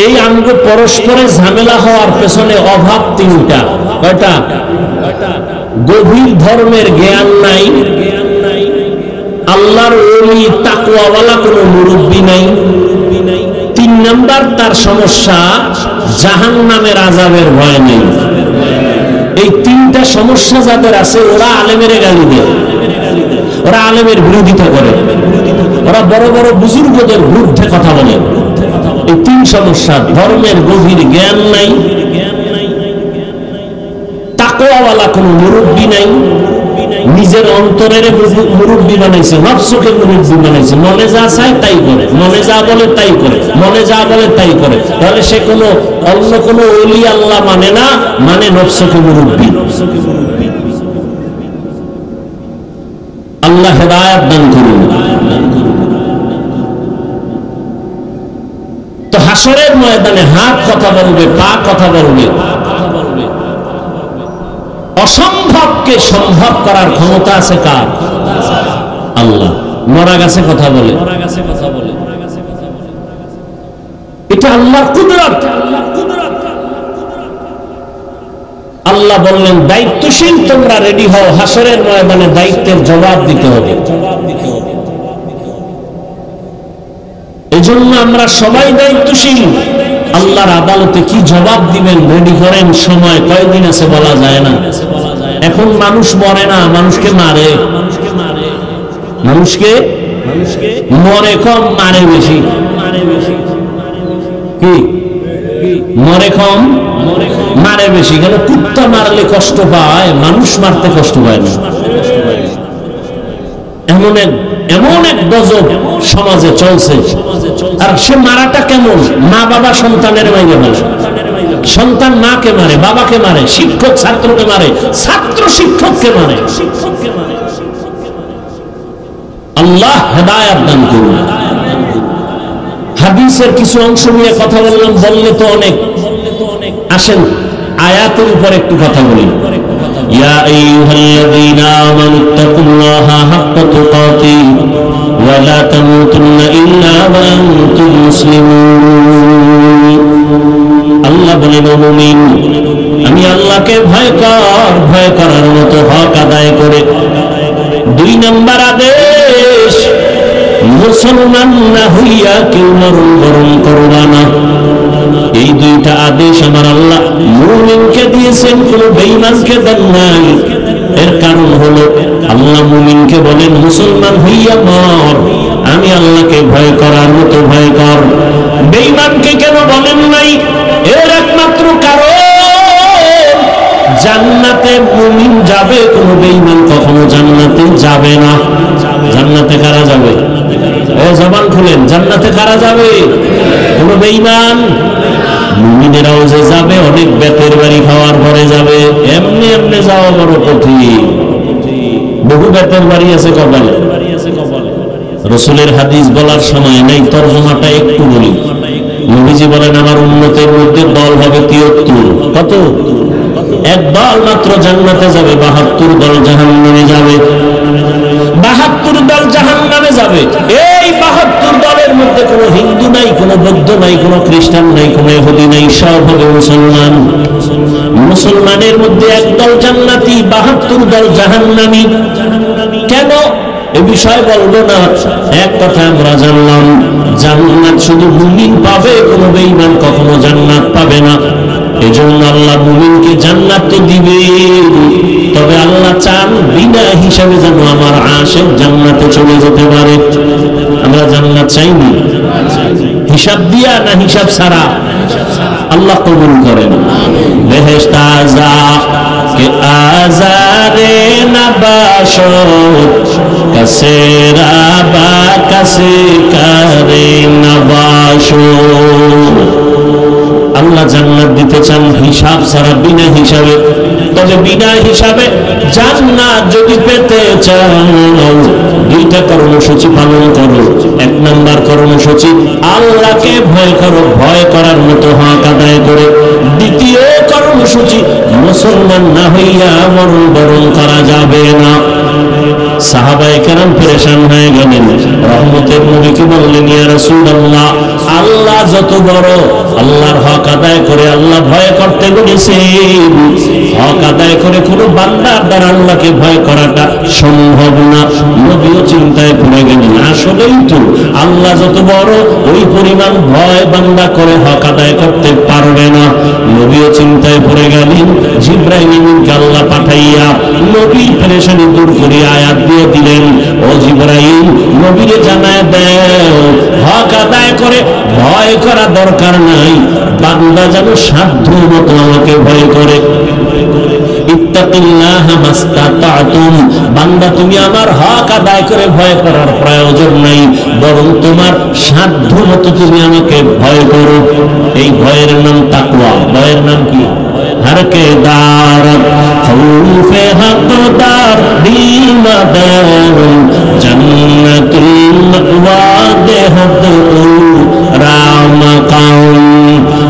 এই আঙ্গ পরস্পরে ঝামেলা হওয়ার পেছনে অভাব তিনটা। কয়টা? গভীর ধর্মের জ্ঞান নাই, আল্লাহর ওলি তাকওয়াওয়ালা কোনো মুরব্বী নাই। 3 নাম্বার তার সমস্যা, জাহান্নামের আযাবের ভয় নেই। এই 3টা সমস্যা যাদের আছে ওরা আলেমের গালি দেয়, ওরা আলেমের বিরোধিতা করে, ওরা বড় বড় বুজুর্গদের বিরুদ্ধে কথা বলে। এই 3 সমস্যা, ধর্মের গভীর জ্ঞান নাই, তাকওয়াওয়ালা কোনো মুরব্বী নাই, নিজের অন্তরের মুরব্বী বানাইছে, নফসকে মুরব্বী বানাইছে, মনে যা চায় তাই করে, মনে যা বলে তাই করে, মনে যা বলে তাই করে। তাহলে সে কোনো অন্য কোনো ওলি আল্লাহ মানে না, মানে নফসকে মুরব্বী। আল্লাহ হেদায়েত দান করুন। তো হাসরের ময়দানে হাত কথা বলবে, পা কথা বলবে। অসম্ভবকে সম্ভব করার ক্ষমতা আছে কার? আল্লাহ। মরা গাছে কথা বলে, এটা আল্লাহর কুদরত। আল্লাহ বললেন দায়িত্বশীল তোমরা রেডি হও, হাসরের ময়দানে দায়িত্বের জবাব দিতে হবে। এজন্য আমরা সবাই দায়িত্বশীল। আল্লাহর আদালতে কি জবাব দিবেন রেডি করেন। সময় কয়দিন আছে বলা যায় না। এখন মানুষ মরে না, মানুষকে মারে। মানুষকে মরে কম, মারে বেশি। কি মরে কম, মারে বেশি। কেন? কুত্তা মারলে কষ্ট পায়, মানুষ মারতে কষ্ট পায় না। এমন এক গজব সমাজে চলছে। আর সে মারাটা কেমন? মা বাবা সন্তানের মাইরে মারে, সন্তান মাকে মারে, বাবাকে মারে, শিক্ষক ছাত্রকে মারে, ছাত্র শিক্ষককে মারে। আল্লাহ হেদায়েত দান করুন। হাদিসের কিছু অংশ নিয়ে কথা বললাম, বললে তো অনেক। আসেন আয়াতের উপর একটু কথা বলি। ইয়া আইয়ুহাল্লাযীনা আমানুত্তাকুল্লাহা হাক্কা তুকাতিহি ওয়া লা তামুতুন্না ইল্লা ওয়া আনতুম মুসলিমুন। আল্লাহ বলেন, ও মুমিন, আমি আল্লাহকে ভয় কর, ভয় করার মতো হক আদায় করে। 2 নাম্বার আদেশ, মুসলমান না হইয়া কেউ মরণ বরণ করবা না। এই 2টা আদেশ আমার আল্লাহ মুমিনকে দিয়েছেন, কোন বেঈমানকে দেন নাই। এর কারণ হলো আল্লাহ মুমিনকে বলেন মুসলমান হইয়া মর, আমি আল্লাহকে ভয় করার মতো ভয় কর। বেঈমানকে কেন বলেন নাই? এর একমাত্র কারণ জান্নাতে মুমিন যাবে, কোন বেঈমান কখনো জান্নাতে যাবে না। জান্নাতে কারা যাবে? ও জবান খুলেন, জান্নাতে কারা যাবে? কোন বেঈমান। মুমিনেরাও যে যাবে, অনেক বেতের বাড়ি খাওয়ার পরে যাবে। এমনি এমনি যাওয়া বড় কঠিন। বহু বেতের বাড়ি আছে কপালে। রাসূলের হাদিস বলার সময় নাই, তরজমাটা একটু বলি। নবীজি বলেন আমার উম্মতের মধ্যে দল হবে 73। কত? এক দল মাত্র জান্নাতে যাবে, 72 দল জাহান্নামে যাবে। 72 দল জাহান্নামে যাবে। এই 72 দলের মধ্যে কোনো হিন্দু নাই, কোনো বৌদ্ধ নাই, কোনো খ্রিস্টান নাই, কোনো ইহুদি নাই, সব হবে মুসলমান। মুসলমানের মধ্যে এক দল জান্নাতি, 72 দল জাহান্নামী। কেন? এ বিষয় বলবো না, এক কথা আমরা জানলাম, জান্নাত শুধু মুমিন পাবে, কোনো বেঈমান কখনো জান্নাত পাবে না। এজন্য আল্লাহ মুমিনকে জান্নাত তো দিবে, তবে আল্লাহ চান বিনা হিসাবে যেন আমার আশিক জান্নাতে চলে যেতে পারে। আমরা জান্নাত চাইনি হিসাব দিয়া না হিসাব ছাড়া? আল্লাহ কবুল করেন। বেহেশত আযা কে আজারে নবাশত কাসে রাবা কাসে করে নবাশত। আল্লাহ জান্নাত দিতে চান হিসাব ছাড়া, বিনা হিসাবে। তবে বিনা হিসাবে জান্নাত যদি পেতে চাও, দুইটা কর্মসূচি পালন করো। এক নাম্বার কর্মসূচি, আল্লাহকে ভয় করো, ভয় করার মতো হক আদায় করে। দ্বিতীয় কর্মসূচি, মুসলমান না হইয়া মরণ বরণ করা যাবে না। সাহাবায়ে কেরাম পেরেশান হয়ে গেলেন, রহমতের নবীকে বললেন, ইয়া রাসূলুল্লাহ, আল্লাহ যত বড়, আল্লাহর হক আদায় করে আল্লাহ ভয় করতে বলেছেন, হক আদায় করে কোনো বান্দার দ্বারা আল্লাহকে ভয় করাটা সম্ভব না। নবীও চিন্তায় পড়ে গেলেন, আসলেই তো আল্লাহ যত বড়, ওই পরিমাণ ভয় বান্দা করে হক আদায় করতে পারবে না। নবীও চিন্তায় পড়ে গেলেন। জিবরাইল আমিনকে আল্লাহ পাঠাইয়া নবীর পেরেশানি দূর করে আয়াত দিয়ে দিলেন, ও জিবরাইল, নবীরে জানায় দাও, হক আদায় করে ভয় করা দরকার নাই, বান্দা যেন সাধ্য মতো আমাকে ভয় করে। ইত্তাকিল্লাহা মাস্তাতাতুম, বান্দা তুমি আমার হক আদায় করে ভয় করার প্রয়োজন নাই, বরং তোমার সাধ্য মতো তুমি আমাকে ভয় করো। এই ভয়ের নাম তাকওয়া। ভয়ের নাম কি? হরকে দারত খৌফে হকদার দিলদার জান্নাতুল মাওয়া দেহত রামাকাম।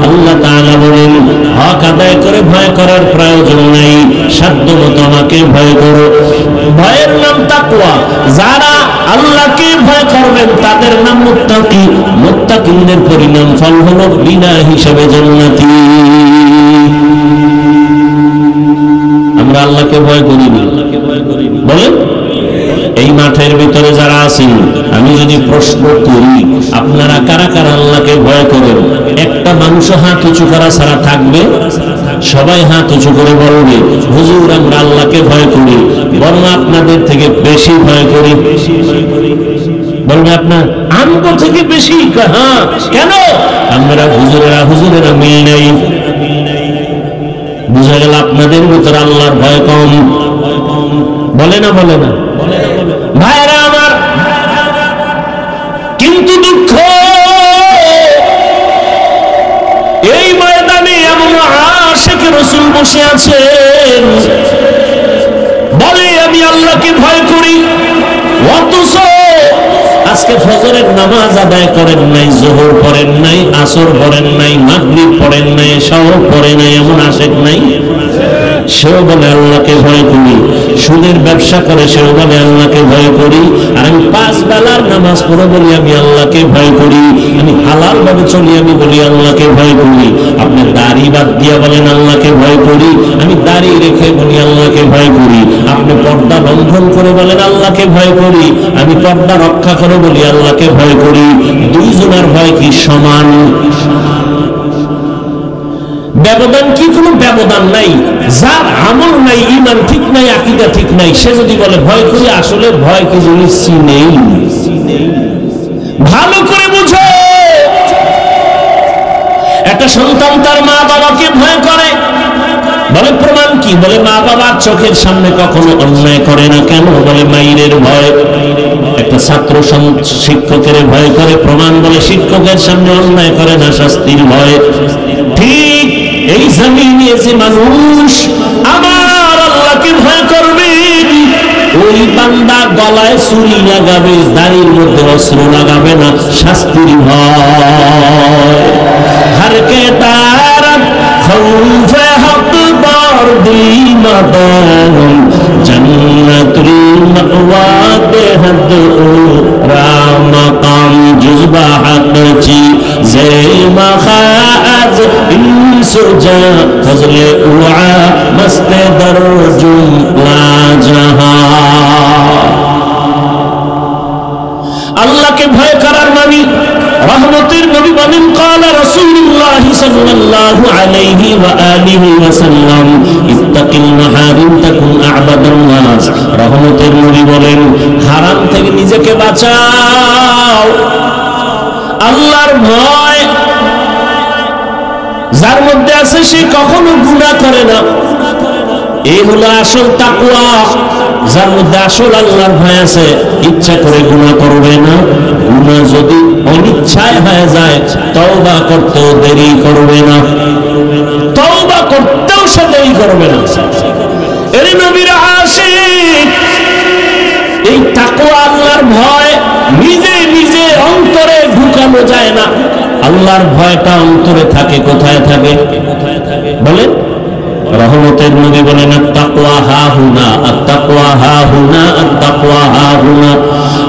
আল্লাহ তাআলা বলেন, হক আদায় করে ভয় করার প্রয়োজন নাই, সাধ্য মতো আমাকে ভয় করো। ভয়ের নাম তাকওয়া। যারা আল্লাহকে ভয় করবেন তাদের নাম মুত্তাকি। মুত্তাকিনদের পরিণাম ফল হলো বিনা হিসাবে জান্নাতি। আমরা আল্লাহকে ভয় করি না, বলেন? এই মাঠের ভিতরে যারা আছেন, আমি যদি প্রশ্ন করি, আপনারা কারা কারা আল্লাহকে ভয় করেন? একটা মানুষ হাত উঁচু করা ছাড়া থাকবে? সবাই হাত উঁচু করে বলবে, হুজুর আমরা আল্লাহকে ভয় করি, বরং আপনাদের থেকে বেশি ভয় করি। বলবে আপনার আমগো থেকে বেশি? হ্যাঁ, কেন? আমরা হুজুরেরা মিল নেই। বুঝা গেল আপনাদের ভিতরে আল্লাহর ভয় কম। বলে না? বলে না? ভাইরা আমার, কিন্তু দুঃখ, এই ময়দানে এমন আশিক রাসূল বসে আছেন, বলে আমি আল্লাহকে ভয় করি, অথচ আজকে ফজরের নামাজ আদায় করেন নাই, যোহর পড়েন নাই, আসর পড়েন নাই, মাগরিব পড়েন নাই, এশাও পড়েন নাই, এমন আশিক নাই? সেও বলে আল্লাহকে ভয় করি। সুদের ব্যবসা করে সেও বলে আল্লাহকে ভয় করি। আর আমি 5 বেলার নামাজ পড়ে বলি আমি আল্লাহকে ভয় করি। আমি হালাল ভাবে চলি, আমি বলি আল্লাহকে ভয় করি। আপনি দাড়ি বাদ দিয়া বলেন আল্লাহকে ভয় করি, আমি দাড়ি রেখে বলি আল্লাহকে ভয় করি। আপনি পর্দা লঙ্ঘন করে বলেন আল্লাহকে ভয় করি, আমি পর্দা রক্ষা করে বলি আল্লাহকে ভয় করি। দুইজনের ভয় কি সমান? ব্যবধান কি? কোনো ব্যবধান নাই। যার আমল নাই, ঈমান ঠিক নাই, আকীদা ঠিক নাই, সে যদি বলে ভয় করি, আসলে ভয় কি জিনিস নেই। ভালো করে বুঝো, একটা সন্তান তার মা বাবাকে ভয় করে, বলে প্রমাণ কি? বলে মা বাবার চোখের সামনে কখনো অন্যায় করে না। কেন? বলে মাইরের ভয়। একটা ছাত্র শিক্ষকের ভয় করে, প্রমাণ? বলে শিক্ষকের সামনে অন্যায় করে না, শাস্তির ভয়। ঠিক এই জমিনে যে মানুষ আমার আল্লাহকে ভয় করবে, ওই বান্দা গলায় ছুরি লাগাবে, দাড়ির মধ্যে অস্ত্র লাগাবে না, শাস্তির ভয়। হরকে তারাত খৌফে হকদার দিলদার জান্নাতুল মাওয়া দেহত রামাকাম জুজবা হাতচি জেমা খাজ ইনসুজা ফজলে উআ মস্তে দরজুম লা জাহা। আল্লাহকে ভয় করার মানে, রহমতের নবী বলেন, قال رسول الله صلى الله عليه وآله وسلم اتق المحارم تكن أعبد الناس। রহমতের নবী বলেন, হারাম থেকে নিজেকে বাঁচাও। আল্লাহর ভয় যার মধ্যে আছে সে কখনো গুনাহ করে না। এই হলো আসল তাকওয়া। যার মধ্যে আসল আল্লাহর ভয় আছে, ইচ্ছা করে গুনাহ করবে না। গুনাহ যদি অনিচ্ছায় হয়ে যায়, তওবা করতেও দেরি করবে না, তওবা করতেও সে দেরি করবে না। এর নবীর আশিক, এই তাকওয়া আল্লাহর ভয় নিজে নিজে অন্তরে ঢুকানো যায় না। আল্লাহর ভয়টা অন্তরে থাকে, কোথায় থাকে বলেন? রহমতের নবী বলেন আত-তাকওয়া হাহুনা, আত-তাকওয়া হাহুনা, আত-তাকওয়া হাহুনা।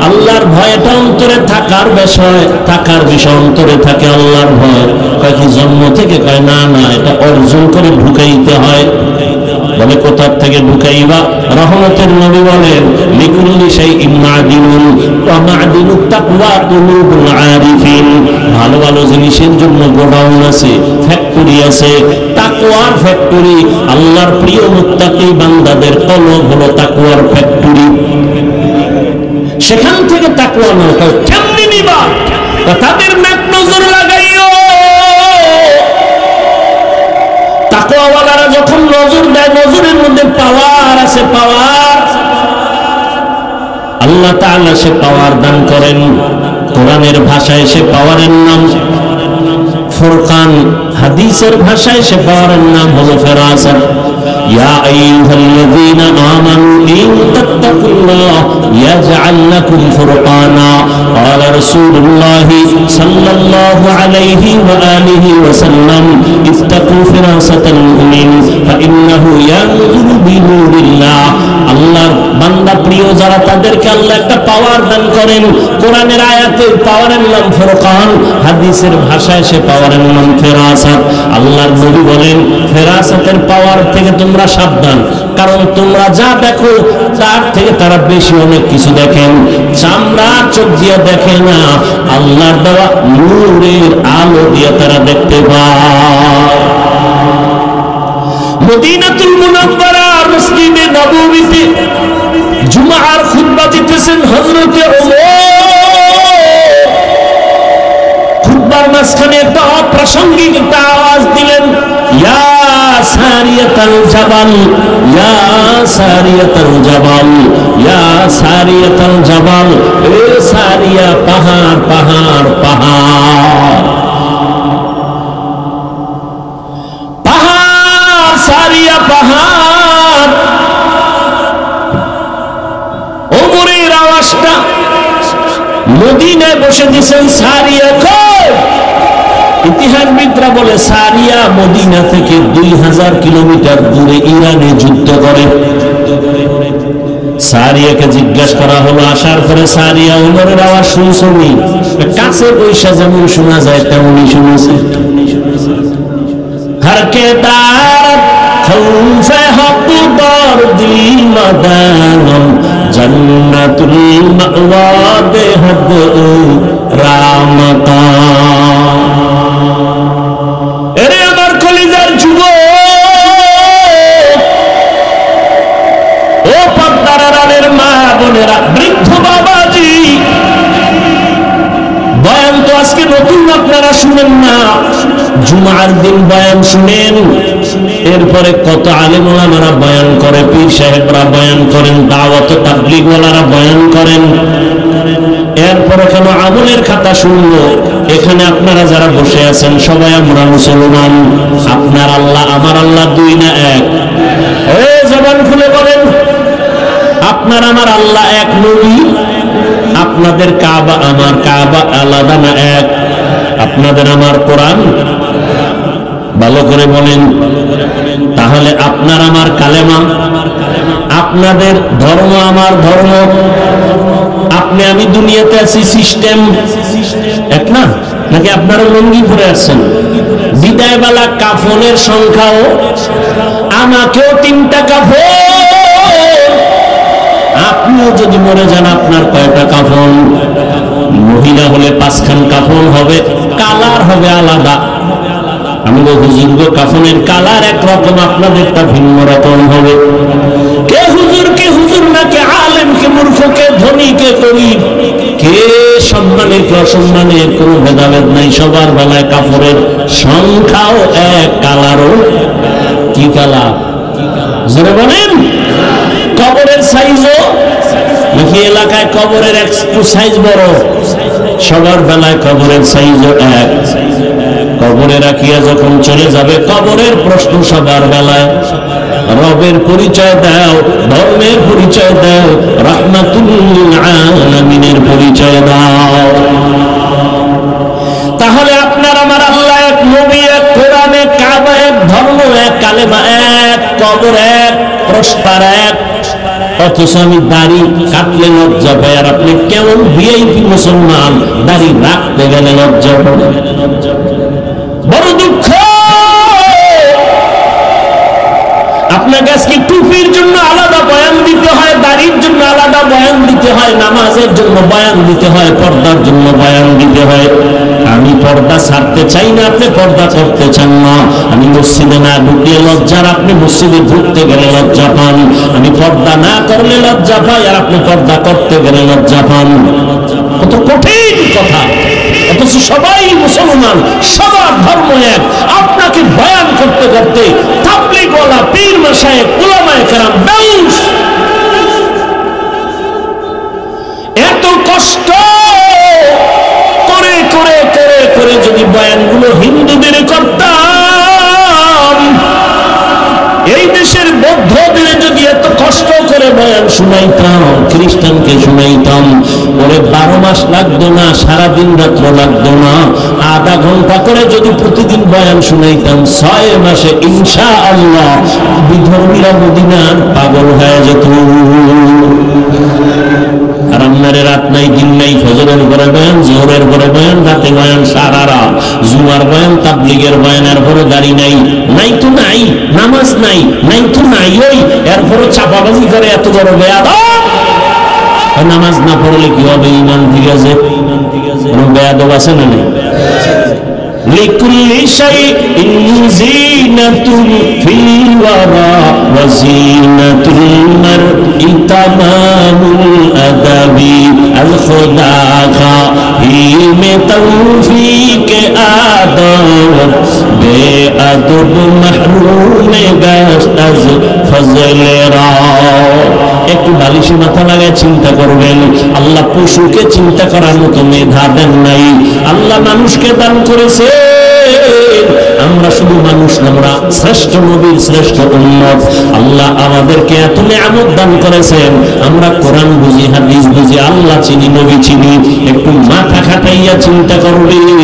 আল্লাহর ভয়টা অন্তরে থাকার বিষয়, থাকার বিষয় অন্তরে থাকে আল্লাহর ভয়। কয় কি জন্ম থেকে? কয় না না, এটা অর্জন করে ঢুকাইতে হয়। বলে কোথা থেকে ঢুকাইবা? রহমতের নবী বলেন লিকুল্লি শাইইন মা'দিনুন ওয়া মা'দিনুত তাকওয়া কুলুবুল আরিফিন। ভালো ভালো জিনিসের জন্য গোডাউন আছে, ফ্যাক্টরি আছে, তাকওয়ার ফ্যাক্টরি। আল্লাহর প্রিয় মুত্তাকি বান্দাদের কলব হলো তাকওয়ার ফ্যাক্টরি। সেখান থেকে তাকওয়া নাও। কেমনি নিবা? তাদের নেক নজর লাগাইও। তাকওয়াওয়ালারা যখন নজর দেয়, নজরের মধ্যে পাওয়ার আছে, পাওয়ার। আল্লাহ তাআলা সে পাওয়ার দান করেন। কোরআনের ভাষায় সে পাওয়ারের নাম ফুরকান, হাদিসের ভাষায় সে পাওয়ারের নাম হলো ফেরাসাত। ইয়া আইয়ুহাল্লাযীনা আমানু ইন তাত্তাকুল্লাহ ইয়াজআল লাকুম ফুরকানা। ক্বালা রাসূলুল্লাহি সাল্লাল্লাহু আলাইহি ওয়া আলিহি ওয়া সাল্লাম ইত্তাকু ফিরাসাতাল মুমিন ফাইন্নাহু ইয়ানজুরু বিনূরিল্লাহ। আল্লাহর বান্দা প্রিয় যারা, তাদেরকে আল্লাহ একটা পাওয়ার দান করেন। কোরআনের আয়াতে পাওয়ারের নাম ফুরকান, হাদিসের ভাষায় সে পাওয়ারের নাম ফেরাসাত। আল্লাহর নবী বলেন ফেরাসাতের পাওয়ার থেকে তোমরা সাবধান, কারণ তোমরা যা দেখো তার থেকে তারা বেশি অনেক কিছু দেখেন। চামড়া চোখ দিয়ে দেখে না, আল্লাহর দেওয়া নূরের আলো দিয়ে তারা দেখতে পায়। মদিনাতুল মুনাওয়ারার মসজিদে নববীতে জুমার খুতবা দিতেছেন হযরতে ওমর। খুতবার মাঝখানে একটা অপ্রাসঙ্গিক একটা আওয়াজ দিলেন, ইয়া সারিয়াতাল জাবাল, ইয়া সারিয়াতাল জাবাল, ইয়া সারিয়াতাল জাবাল। এ সারিয়া, পাহাড় পাহাড় পাহাড়, সারিয়া পাহাড়। ওমরের আওয়াজটা মদিনায় বসে দিয়েছেন সারিয়া কই? ইতিহাসবিদরা বলে সারিয়া মদিনা থেকে 2000 কিলোমিটার দূরে ইরানে যুদ্ধ করে। সারিয়াকে জিজ্ঞাসা করা হলো, আসার পরে সারিয়া ওমরের আওয়াজ শুনছনি? কাছে বৈশা যেমন শোনা যায় তেমনই শুনেছে। हर के दार खौफे हक दर दिल मदानम जन्नतुल मअवा बेहद रामका। এরে আমার কলিজার যুবক, ও পদ্মার আড়ালের মা বোনেরা, বৃদ্ধ বাবাজি, বয়ান তো আজকে নতুন আপনারা শুনেন না, জুমার দিন বয়ান শুনেন। এরপরে কত আলেম ওলামারা বয়ান করে, পীর সাহেবরা বয়ান করেন, দাওয়াত তাবলীগ ওয়ালারা বয়ান করেন। এরপরে কেন আমলের খাতা শুনবো? এখানে আপনারা যারা বসে আছেন সবাই আমরা মুসলমান। আপনার আল্লাহ আমার আল্লাহ দুই না এক? ও জবান খুলে বলেন, আপনার আমার আল্লাহ এক নবী? আপনাদের কাবা আমার কাবা আলাদা না এক? আপনাদের আমার কোরআন? ভালো করে বলেন। তাহলে আপনার আমার কালেমা, আপনাদের ধর্ম আমার ধর্ম, আপনি আমি দুনিয়াতে আছি সিস্টেম এক না? নাকি আপনারা লুঙ্গি পরে আসছেন? বিদায়বেলা কাফনের সংখ্যাও, আমাকেও 3টা কাফন। আপনিও যদি মরে যান আপনার কয়টা কাফন? মহিলা হলে 5খান কাফন হবে, কালার হবে আলাদা। আমাদের হুজুর কাফনের কালার একরকম, আপনাদেরটা ভিন্ন রকম হবে। কে হুজুর কে হুজুর না, কে আলেম কে মূর্খ, কে ধনী কে গরীব, কে সম্মানের কে অসম্মানের, কোনো ভেদাভেদ নাই। সবার বেলায় কাপড়ের সংখ্যাও এক, কালারও কি কালার? জোরে বলেন। কবরের সাইজও নাকি এলাকায় কবরের একটু সাইজ বড়, সবার বেলায় কবরের সাইজও এক। কবরে রাখিয়া যখন চলে যাবে, কবরের প্রশ্ন সবার বেলায়, রবের পরিচয় দাও, ধর্মের পরিচয় দাও, রাহমাতুল লিল আলামিনের পরিচয় দাও। তাহলে আপনার আমার আল্লাহ এক, নবী এক, কোরআন এক, কাবা এক, ধর্ম এক, কালেমা এক, কবর এক, প্রস্তার এক। অথচ আমি দাড়ি কাটলে লজ্জা পাই, আর আপনি কেমন ভিআইপি মুসলমান, দাড়ি রাখতে গেলে লজ্জা পাই। বড় দুঃখ। আপনাকে আজকে টুপির জন্য আলাদা বয়ান দিতে হয়, দাড়ির জন্য আলাদা বয়ান দিতে হয়, নামাজের জন্য বয়ান দিতে হয়, পর্দার জন্য বয়ান দিতে হয়। আমি পর্দা ছাড়তে চাই না, আপনি পর্দা করতে চান না। আমি মসজিদে না ঢুকলে লজ্জার, আপনি মসজিদে ঢুকতে গেলে লজ্জা পান। আমি পর্দা না করলে লজ্জা পাই, আর আপনি পর্দা করতে গেলে লজ্জা পান। কত কঠিন কথা। অথচ সবাই মুসলমান, সবার ধর্ম এক। আপনাকে বয়ান করতে করতে তাবলীগওয়ালা, পীর মাশায়েখ, উলামায়ে কেরাম বেউস, এত কষ্ট করে করে করে করে যদি বয়ানগুলো হিন্দুদের করতাম, এই দেশের বৌদ্ধদের যদি এত কষ্ট করে বয়ান শুনাইতাম, খ্রিস্টানকে শুনাইতাম, ওরে 12 মাস লাগতো না, সারাদিন রাত্র লাগতো না। আধা ঘন্টা করে যদি প্রতিদিন বয়ান শুনাইতাম, 6 মাসে ইনশাআল্লাহ বিধর্মীরা মদিনার পাগল হয়ে যেত। আর আপনারে রাত নাই, দিন নাই, ফজরের পরে বয়ান, জোহরের পরে বয়ান, রাতে বয়ান, সারা রাত জুমার বয়ান, তাবলীগের বয়ান, এরপরে দাড়ি নাই, নাই তো নাই, নামাজ নাই, নাই তো নাই, ওই এরপরে চাপাবাজি করে এত বড় বেয়াদব। নামাজ না পড়লে কি হবে? ঈমান ঠিক আছে, কোনো বেয়াদব আছে না নেই? লিকুল্লি শাইইন যিনাতুন ফিল ওয়ারা ওয়া যিনাতুল মারই তামামুল আদাবি আল খুদা খাহিমে তৌফিকে আদম বেআদব মাহরুমে গাশত আজ ফজলে রা। একটু বালিশে মাথা লাগায় চিন্তা করবেন, আল্লাহ পশুকে চিন্তা করার মতো মেধা দেন নাই। আল্লাহ মানুষকে দান করেছে। আমরা শুধু মানুষ, আমরা শ্রেষ্ঠ নবীর শ্রেষ্ঠ উম্মত। আল্লাহ আমাদেরকে এত নিয়ামত দান করেছেন। আমরা কোরআন বুঝি, হাদিস বুঝি, আল্লাহ চিনি, নবী চিনি। একটু মাথা খাটাইয়া চিন্তা করবেন,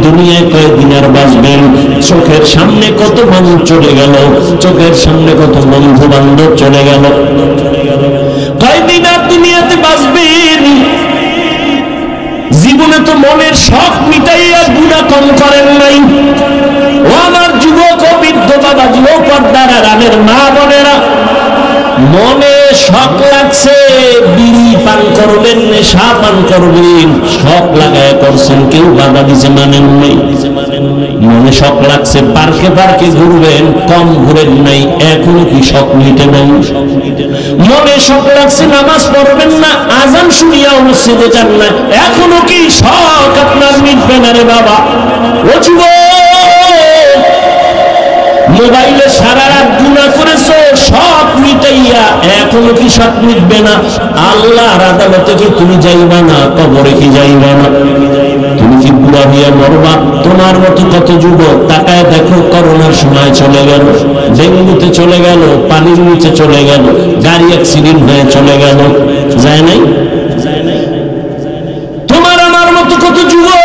দুনিয়ায় কয়দিন আর বাঁচবেন? চোখের সামনে কত মানুষ চলে গেল, চোখের সামনে কত বন্ধু বান্ধব চলে গেল। কয়দিন আর দুনিয়াতে বাঁচবেন? জীবনে তো মনের শখ মিটাইয়া গুনাহ কম করেন নাই। ও আমার যুবক ও বৃদ্ধ বাবাজি ও পর্দার আড়ালের মা বোনেরা, মনে শখ লাগছে, বিড়ি পান করবেন, নেশা পান করবেন, শখ লাগায় করছেন, কেউ বাধা দিছে মানেন নাই। মনে শখ লাগছে, পার্কে পার্কে ঘুরবেন, কম ঘুরেন নাই, এখনো কি শখ মিটে নাই? মনে শখ লাগছে, নামাজ পড়বেন না, আজান শুনিয়াও মসজিদে যান না, এখনো কি শখ আপনার মিটবে না রে বাবা? ও যুবক, মোবাইলে সারা রাত গুনাহ করেছো, শখ মিটাইয়া এখনো কি শখ মিটবে না? আল্লাহর আদালতে কি তুমি যাইবা না? কবরে কি যাইবা না? তুমি কি বুড়া হইয়া মরবা? তোমার মতো কত যুবক তাকায় দেখো, করোনার সময় চলে গেল, ডেঙ্গুতে চলে গেল, পানির নিচে চলে গেল, গাড়ি অ্যাক্সিডেন্ট হয়ে চলে গেল, যায় নাই? তোমার আমার মতো কত যুবক।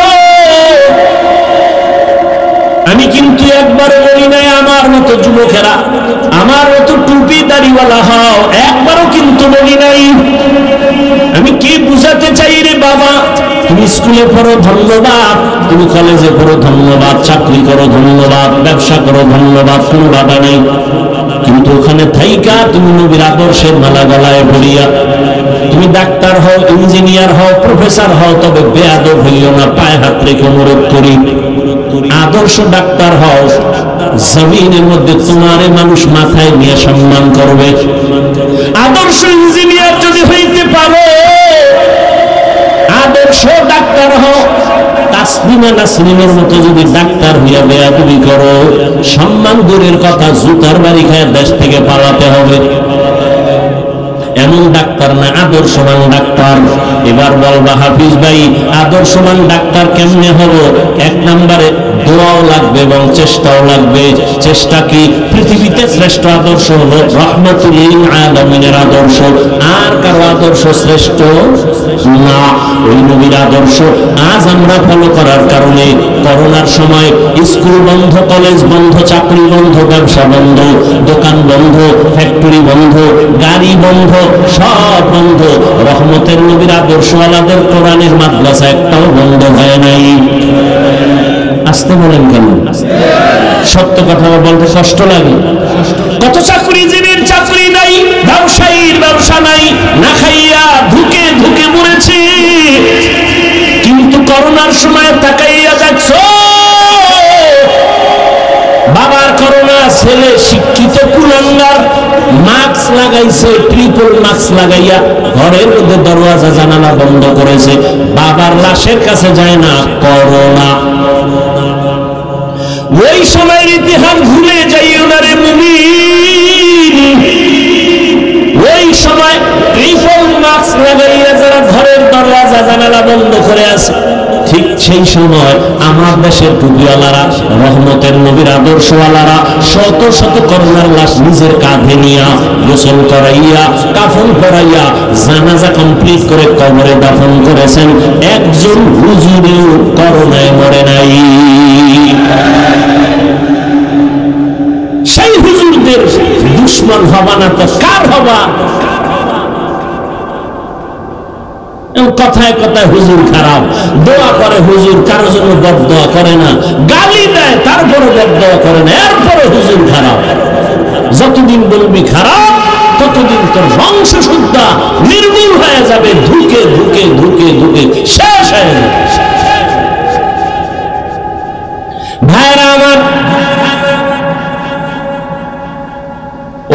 আমি কিন্তু একবারও বলি নাই আমার মতো যুবকেরা, আমার মতো টুপি দাড়িওয়ালা হও, একবারও কিন্তু বলি নাই। আমি কি বুঝাতে চাই রে বাবা? তুমি স্কুলে পড়ো ধন্যবাদ, তুমি কলেজে পড়ো ধন্যবাদ, চাকরি করো ধন্যবাদ, ব্যবসা করো ধন্যবাদ, কোনো বাধা নেই। কিন্তু ওখানে থাইকা তুমি নবীর আদর্শের মালা গলায় পড়িয়া তুমি ডাক্তার হও, ইঞ্জিনিয়ার হও, প্রফেসর হও, তবে বেয়াদব হইও না। পায়ে হাত রেখে অনুরোধ করি, আদর্শ ডাক্তার হও, জমিনের মধ্যে তোমারে মানুষ মাথায় নিয়ে সম্মান করবে। আদর্শ ইঞ্জিনিয়ার যদি হইতে পারো, আদর্শ ডাক্তার হও, তাসলিমা নাসরিনের মতো যদি ডাক্তার হইয়া বেয়াদবি করো, সম্মান দূরের কথা, জুতার বাড়ি খায় দেশ থেকে পালাতে হবে। এমন এমন ডাক্তার না, আদর্শবান ডাক্তার। এবার বলবা হাফিজ ভাই আদর্শবান ডাক্তার কেমনে হবো? এক নম্বরে দোয়াও লাগবে এবং চেষ্টাও লাগবে। চেষ্টা কি? পৃথিবীতে শ্রেষ্ঠ আদর্শ হলো রাহমাতুল লিল আলামিনের আদর্শ। আর কারো আদর্শ শ্রেষ্ঠ না, ওই নবীর আদর্শ আজ আমরা ফলো করার কারণে করোনার সময় স্কুল বন্ধ, কলেজ বন্ধ, চাকরি বন্ধ, ব্যবসা বন্ধ, দোকান বন্ধ, ফ্যাক্টরি বন্ধ, গাড়ি বন্ধ, সব বন্ধ। রহমতের নবীর আদর্শওয়ালাদের কোরআনের মাদ্রাসা একটাও বন্ধ হয় নাই। আসতে বলেন কেন? সত্য কথা বলতে কষ্ট লাগে। কত চাকরিজীবীর চাকরি নাই, ব্যবসায়ীর ব্যবসা নাই, না খাইয়া ধুকে ধুকে মরেছে। কিন্তু করোনার সময় তাকাইয়া দেখছো বাবার করোনা, ছেলে শিক্ষিত কুলাঙ্গার, মাস্ক লাগাইছে, ট্রিপল মাস্ক লাগাইয়া ঘরের মধ্যে দরওয়াজা জানালা বন্ধ করেছে, বাবার লাশের কাছে যায় না, করোনা। ওই সময়ের ইতিহাস ভুলে যাইও না রে মুমিন। ওই সময় ট্রিপল মাস্ক লাগাইয়া যারা ঘরের দরওয়াজা জানালা বন্ধ করে আছে, ঠিক সেই সময় আমার দেশের টুপিওয়ালারা, রহমতের নবীর আদর্শওয়ালারা শত শত করোনার লাশ নিজের কাঁধে নিয়া গোসল করাইয়া, কাফন পরাইয়া, জানাজা কমপ্লিট করে কবরে দাফন করেছেন। একজন হুজুরেও করোনায় মরে নাই। সেই হুজুরদের দুশ্মন হবা না তো কার হবা? কথায় কথায় হুজুর খারাপ, দোয়া করে হুজুর, কারোর জন্য বদদোয়া করে না, গালি দেয় তারপরে বদদোয়া করে না, এরপরে হুজুর খারাপ। যতদিন বলবি খারাপ ততদিন তোর বংশ শুদ্ধা নির্মূল হয়ে যাবে, ধুকে ধুকে ধুকে ধুকে শেষ হয়ে যাবে। ভাইরা আমার,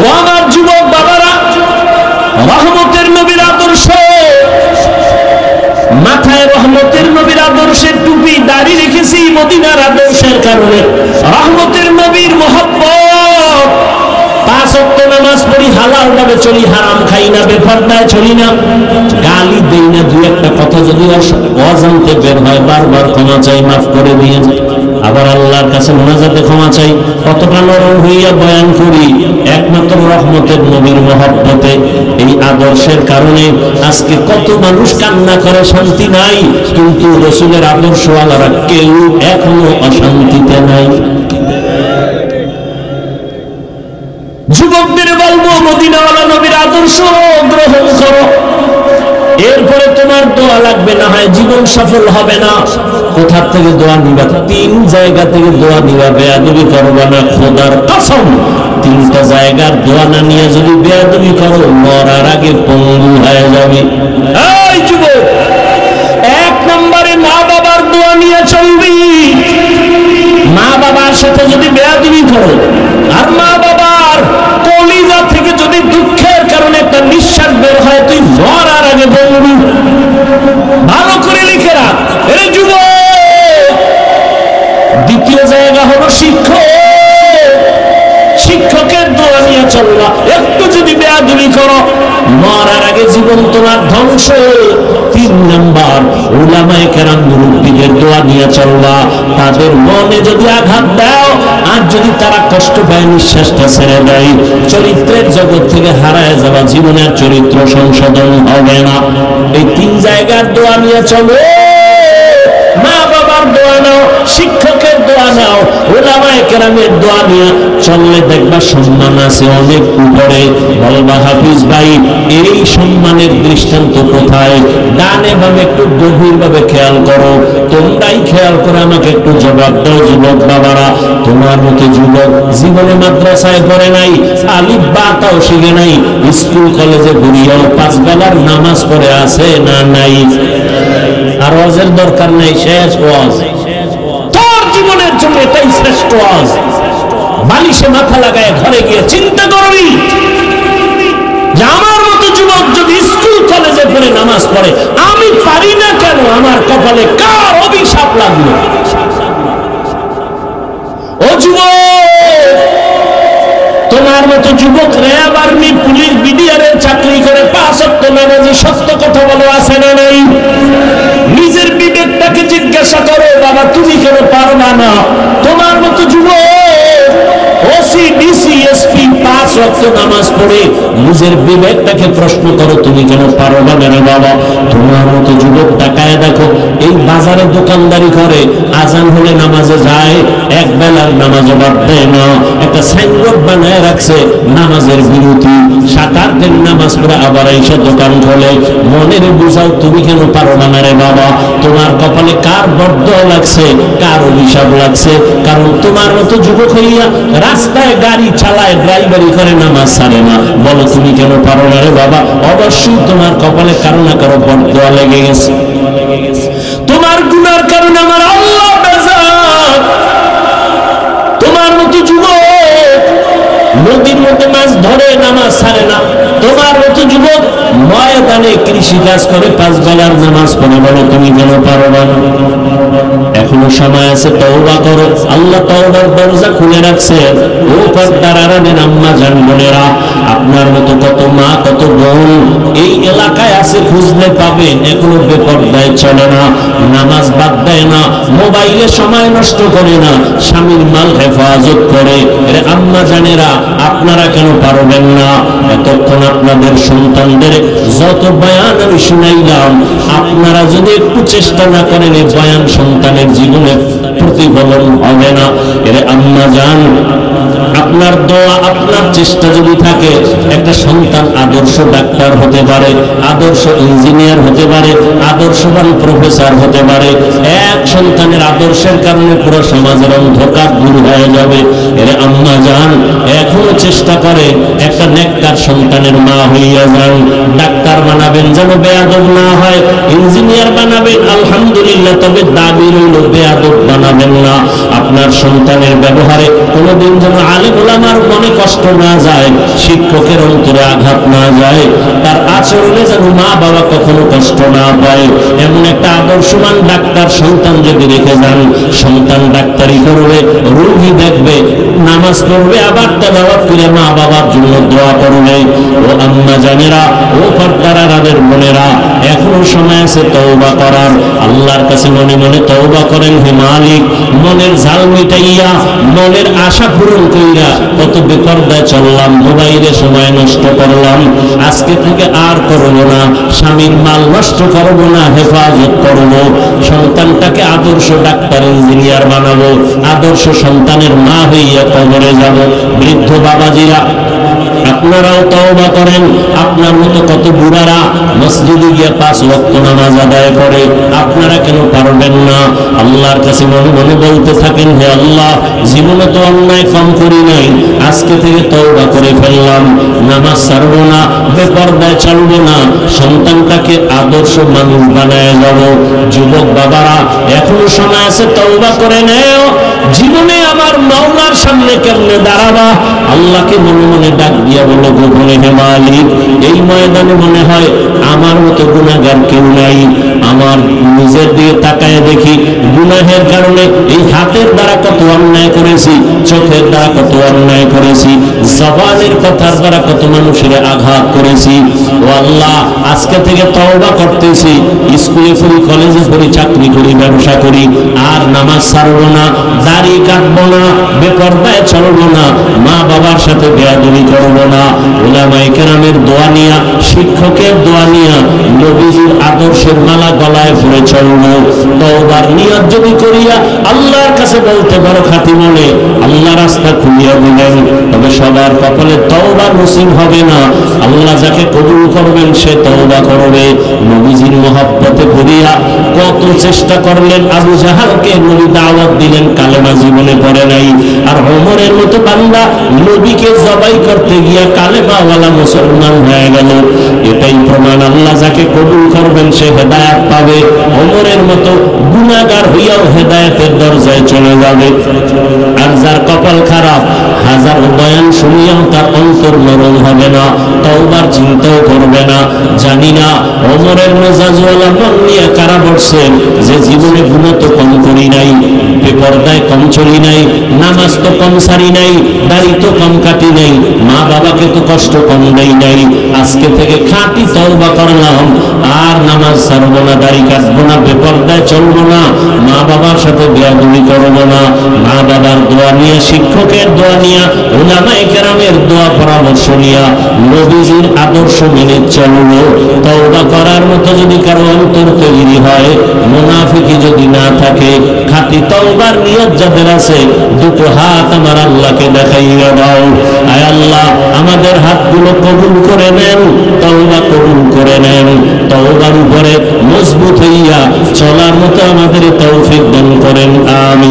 ও আমার যুবক বাবারা, রহমতের নবীর আদর্শ, মাথায় রহমতের নবীর আদর্শের টুপি, দাড়ি রেখেছি মদিনার আদর্শের কারণে। রহমতের নবীর মহব্বত, 5 ওয়াক্ত নামাজ পড়ি, হালাল ভাবে চলি, হারাম খাই না, বেপরদায় চলি না, গালি দেই না, দুই একটা কথা যদি অজান্তে বের হয় বারবার ক্ষমা চাই, মাফ করে দিয়ে যায়। আবার আল্লাহর কাছে মোনাজাতে ক্ষমা চাই। কতটা নরম হইয়া বয়ান করি, একমাত্র রহমতের নবীর মহব্বতে। এই আদর্শের কারণে আজকে কত মানুষ কান্না করে, শান্তি নাই, কিন্তু রাসূলের আদর্শওয়ালারা কেউ এখনো অশান্তিতে নাই। যুবকদের বলবো মদিনাওয়ালা নবীর আদর্শ গ্রহণ করো, এরপরে তোমার দোয়া লাগবে না, হয় জীবন সফল হবে না। কোথা থেকে দোয়া নিবা? 3 জায়গা থেকে দোয়া নিবা। বেয়াদবি করবা না, খোদার কসম। 3টা জায়গার দোয়া না নিয়ে যদি বেয়াদবি করো, মরার আগে পঙ্গু হয়ে যাবে। এই যুবক, 1 নম্বরে মা বাবার দোয়া নিয়ে চলবি। মা বাবার সাথে যদি বেয়াদবি করো, আর মা বাবার কলিজা থেকে যদি দুঃখের কারণে একটা নিঃশ্বাস বের হয়, তুই মরার আগে বলবি। ভালো করে লিখে রাখ রে যুবক। দ্বিতীয় জায়গা হলো শিক্ষক। শিক্ষকের দোয়া নিয়ে চলবা। একটু যদি বেয়াদবি করো, মরার আগে জীবন তোমার ধ্বংস। 3 নাম্বার, উলামায়ে কেরাম মুরব্বিদের দোয়া নিয়ে চলবা। তাদের মনে যদি আঘাত দাও, আর যদি তারা কষ্ট পায়, নিঃশ্বাসটা ছেড়ে দেয়, চরিত্রের জগৎ থেকে হারায় যাওয়া, জীবনের চরিত্র সংশোধন হবে না। এই 3 জায়গার দোয়া নিয়ে চলো। মা বাবার দোয়া নাও, শিক্ষকের দোয়া নাও, উলামায়ে কেরামের দোয়া নিয়ে চললে দেখবা সম্মান আছে অনেক উপরে। বলবা হাফিজ ভাই এই সম্মানের দৃষ্টান্ত কোথায়? ডানে বামে একটু গভীরভাবে খেয়াল করো। তোমরাই খেয়াল করে আমাকে একটু জবাব দাও যুবক বাবারা। তোমার মতো যুবক জীবনে মাদ্রাসায় পড়ে নাই, আলিফ বা তাও শিখে নাই, স্কুল কলেজে ঘুরিয়াও 5 বেলার নামাজ পড়ে আছে না নাই? আর ওয়াজের দরকার নেই, শেষ ওয়াজ। তোর জীবনের জন্য এটাই শ্রেষ্ঠ ওয়াজ। বালিশে মাথা লাগায় ঘরে গিয়ে চিন্তা করবি যে আমার মতো যুবক যদি স্কুল কলেজে পড়ে নামাজ পড়ে, আমি পারি না কেন? আমার কপালে কার অভিশাপ লাগলো? ও যুবক, তোমার মতো যুবক র্যাব, আর্মি, পুলিশ, বিডিআর এর চাকরি করে 5 ওয়াক্ত নামাজ পড়ে নিজের বিবেকটাকে প্রশ্ন করো, তুমি কেন পারো না রে বাবা? তোমার মতো যুবক তাকায় দেখো, এই বাজারে দোকানদারি করে, আজান হলে নামাজে যায়, এক বেলার নামাজও বাদ দেয় না, একটা সাইনবোর্ড বানায় রাখছে নামাজের বিরতি, 7-8 নামাজ পড়ে আবার এসে দোকান খোলে। মনের বুঝাও, তুমি কেন পারো না রে বাবা? তোমার কপালে কার বরদোয়া লাগছে, কার অভিশাপ লাগছে? কারণ তোমার মতো যুবক হইয়া রাস্তায় গাড়ি চালায়, ড্রাইভারি করে, নামাজ ছাড়ে না। বলো তুমি কেন পারো না রে বাবা? অবশ্যই তোমার কপালে কারো না কারো বরদোয়া লেগে গেছে। তোমার গুনার কারণে আমার আল্লাহ বেজার। তোমার মতো যুবক নদীর মধ্যে মাছ ধরে, নামাজ ছাড়ে না। তোমার মতো যুবক ময়দানে কৃষি কাজ করে, 5 বেলার নামাজ পড়ে। বলো তুমি কেন পারো না? এখনো সময় আছে, তওবা করো। আল্লাহ তওবার দরজা খুলে রাখছে। ও পর্দার আড়ালের আম্মা জান বোনেরা, আপনার মতো কত মা, কত বোন এই এলাকায় আছে, খুঁজলে পাবেন। এখনো বেপর্দায় চলে না, নামাজ বাদ দেয় না, মোবাইলে সময় নষ্ট করে না, স্বামীর মাল হেফাজত করে। আম্মা জানেরা, আপনারা কেন পারবেন না? এতক্ষণ আপনাদের সন্তানদের যত বয়ান আমি শুনাইলাম, আপনারা যদি একটু চেষ্টা না করেন, এই বয়ান সন্তানের জীবনে প্রতিফলন হবে না। আম্মা জান, আপনার দোয়া, আপনার চেষ্টা যদি থাকে, একটা সন্তান আদর্শ ডাক্তার হতে পারে, আদর্শ ইঞ্জিনিয়ার হতে পারে, আদর্শবান প্রফেসর হতে পারে। এক সন্তানের আদর্শের কারণে পুরো সমাজের অন্ধকার দূর হয়ে যাবে। আম্মা জান, এখনো চেষ্টা করে একটা নেককার সন্তানের মা হইয়া যান। ডাক্তার বানাবেন যেন বেয়াদব না হয়, ইঞ্জিনিয়ার বানাবেন আলহামদুলিল্লাহ, তবে দাবি রইল বেয়াদব বানাবেন না। আপনার সন্তানের ব্যবহারে কোনোদিন যেন আলেম ওলামার মনে কষ্ট না যায়, শিক্ষকের অন্তরে আঘাত না যায়, তার আচরণে যেন মা বাবা কখনো কষ্ট না পায়। এমন একটা আদর্শবান ডাক্তার সন্তান যদি রেখে যান, সন্তান ডাক্তারি করবে, রোগী দেখবে, নামাজ পড়বে, আবার তেলাওয়াত করে মা বাবার জন্য দোয়া করবে। ও আম্মা জানেরা, ও পর্দার আড়ালের বোনেরা, এখনো সময় আছে তওবা করার। আল্লাহর কাছে মনে মনে তওবা করেন। হে মালিক, মনের ঝাল মিটাইয়া, মনের আশা পূরণ কইরা কত বেপরদায় চললাম, মোবাইলে সময় নষ্ট করলাম, আজকে থেকে আর করব না। স্বামীর মাল নষ্ট করব না, হেফাজত করব। সন্তানটাকে আদর্শ ডাক্তার ইঞ্জিনিয়ার বানাবো, আদর্শ সন্তানের মা হইয়া কবরে যাব। বৃদ্ধ বাবাজিরা, আপনারাও তওবা করেন। আপনার মতো কত বুড়ারা মসজিদে গিয়ে 5 ওয়াক্ত নামাজ আদায় করে, আপনারা কেন পারবেন না? আল্লাহর কাছে মনে মনে বলতে থাকেন, হে আল্লাহ, জীবনে তো অন্যায় কম করি নাই, আজকে থেকে তওবা করে ফেললাম, নামাজ ছাড়ব না, বেপরদায় চলব না, সন্তানটাকে আদর্শ মানুষ বানায় যাব। যুবক বাবারা, এখনো সময় আছে, তওবা করে নেও। জীবনে আমার মাওলার সামনে কেমনে দাঁড়াবা? আল্লাহকে মনে মনে ডাক দিয়া বলো, গোপনে, হে মালিক, এই ময়দানে মনে হয় আমার মতো গুনাহগার কেউ নাই। আমার নিজের দিকে তাকায় দেখি, গুনাহের কারণে এই হাতের দ্বারা কত অন্যায় করেছি, চোখের দ্বারা কত অন্যায় করেছি, জবানের কথার দ্বারা কত মানুষের আঘাত করেছি। ও আল্লাহ, আজকে থেকে তওবা করতেছি, স্কুলে পড়ি, কলেজে পড়ি, চাকরি করি, ব্যবসা করি, আর নামাজ ছাড়বো না, দাড়ি কাটবো না, বেপরদায় চলবো না, মা বাবার সাথে বেয়াদবি করবো না। উলামায়ে কেরামের দোয়া নিয়া, শিক্ষকের দোয়া নিয়া, নবীজির আদর্শের মালা গলায় পরে চলবো। তওবার নিয়ত যদি করিয়া আল্লাহর কাছে বলতে পারো খাঁটি মনে, আল্লাহ রাস্তা খুলিয়া দিলেন। তবে সবার কপালে তওবা নসিব হবে না। আল্লাহ যাকে কবুল করবেন সে তওবা করবে। নবীজির মহব্বতে পড়িয়া কত চেষ্টা করলেন, আবু জাহালকে নবী দাওয়াত দিলেন, কালেমা জীবনে পড়ে নাই। আর ওমরের মতো বান্দা নবীকে জবাই করতে গিয়া কালেমাওয়ালা মুসলমান হয়ে গেল। এটাই প্রমাণ, আল্লাহ যাকে কবুল করবেন সে হেদায়েত পাবে। ওমরের মতো গুনাহগার হইয়াও হেদায়েতের দরজায় চলে যাবে। আর যার কপাল খারাপ, হাজার বয়ান শুনিয়াও তার অন্তর নরম হবে না, তওবার চিন্তাও করবে না। জানি না ওমরের মেজাজওয়ালা মন নিয়ে কারা বসছেন, যে জীবনে গুনাহ তো কম করি নাই, বেপরদায় কম চলি নাই, নামাজ তো কম সারি নাই, দাড়ি তো কম কাটি নাই, মা বাবাকে তো কষ্ট কম দেই নাই। আজকে থেকে খাঁটি তওবা করলাম, আর নামাজ ছাড়বো না, দাড়ি কাটবো না, বেপরদায় চলবো না, মা বাবার সাথে বেয়াদবি করব না, মা বাবার দোয়া নিয়ে, শিক্ষকের দোয়া নিয়ে, উলামায়ে কেরামের দোয়া পরামর্শ নিয়ে নবীজির আদর্শ মেনে চলবো। তওবা করার মতো যদি কারো অন্তর তৈরি হয়, মুনাফিকি যদি না থাকে, খাঁটি তওবার নিয়ত যাদের আছে, দুটো হাত আমার আল্লাহকে দেখাইয়া দাও। আয় আল্লাহ, আমাদের হাতগুলো কবুল করে নেন, তওবা কবুল করে নেন, তওবার উপরে মজবুত হইয়া চলার মতো আমাদের তৌফিক দান করেন। আমিন।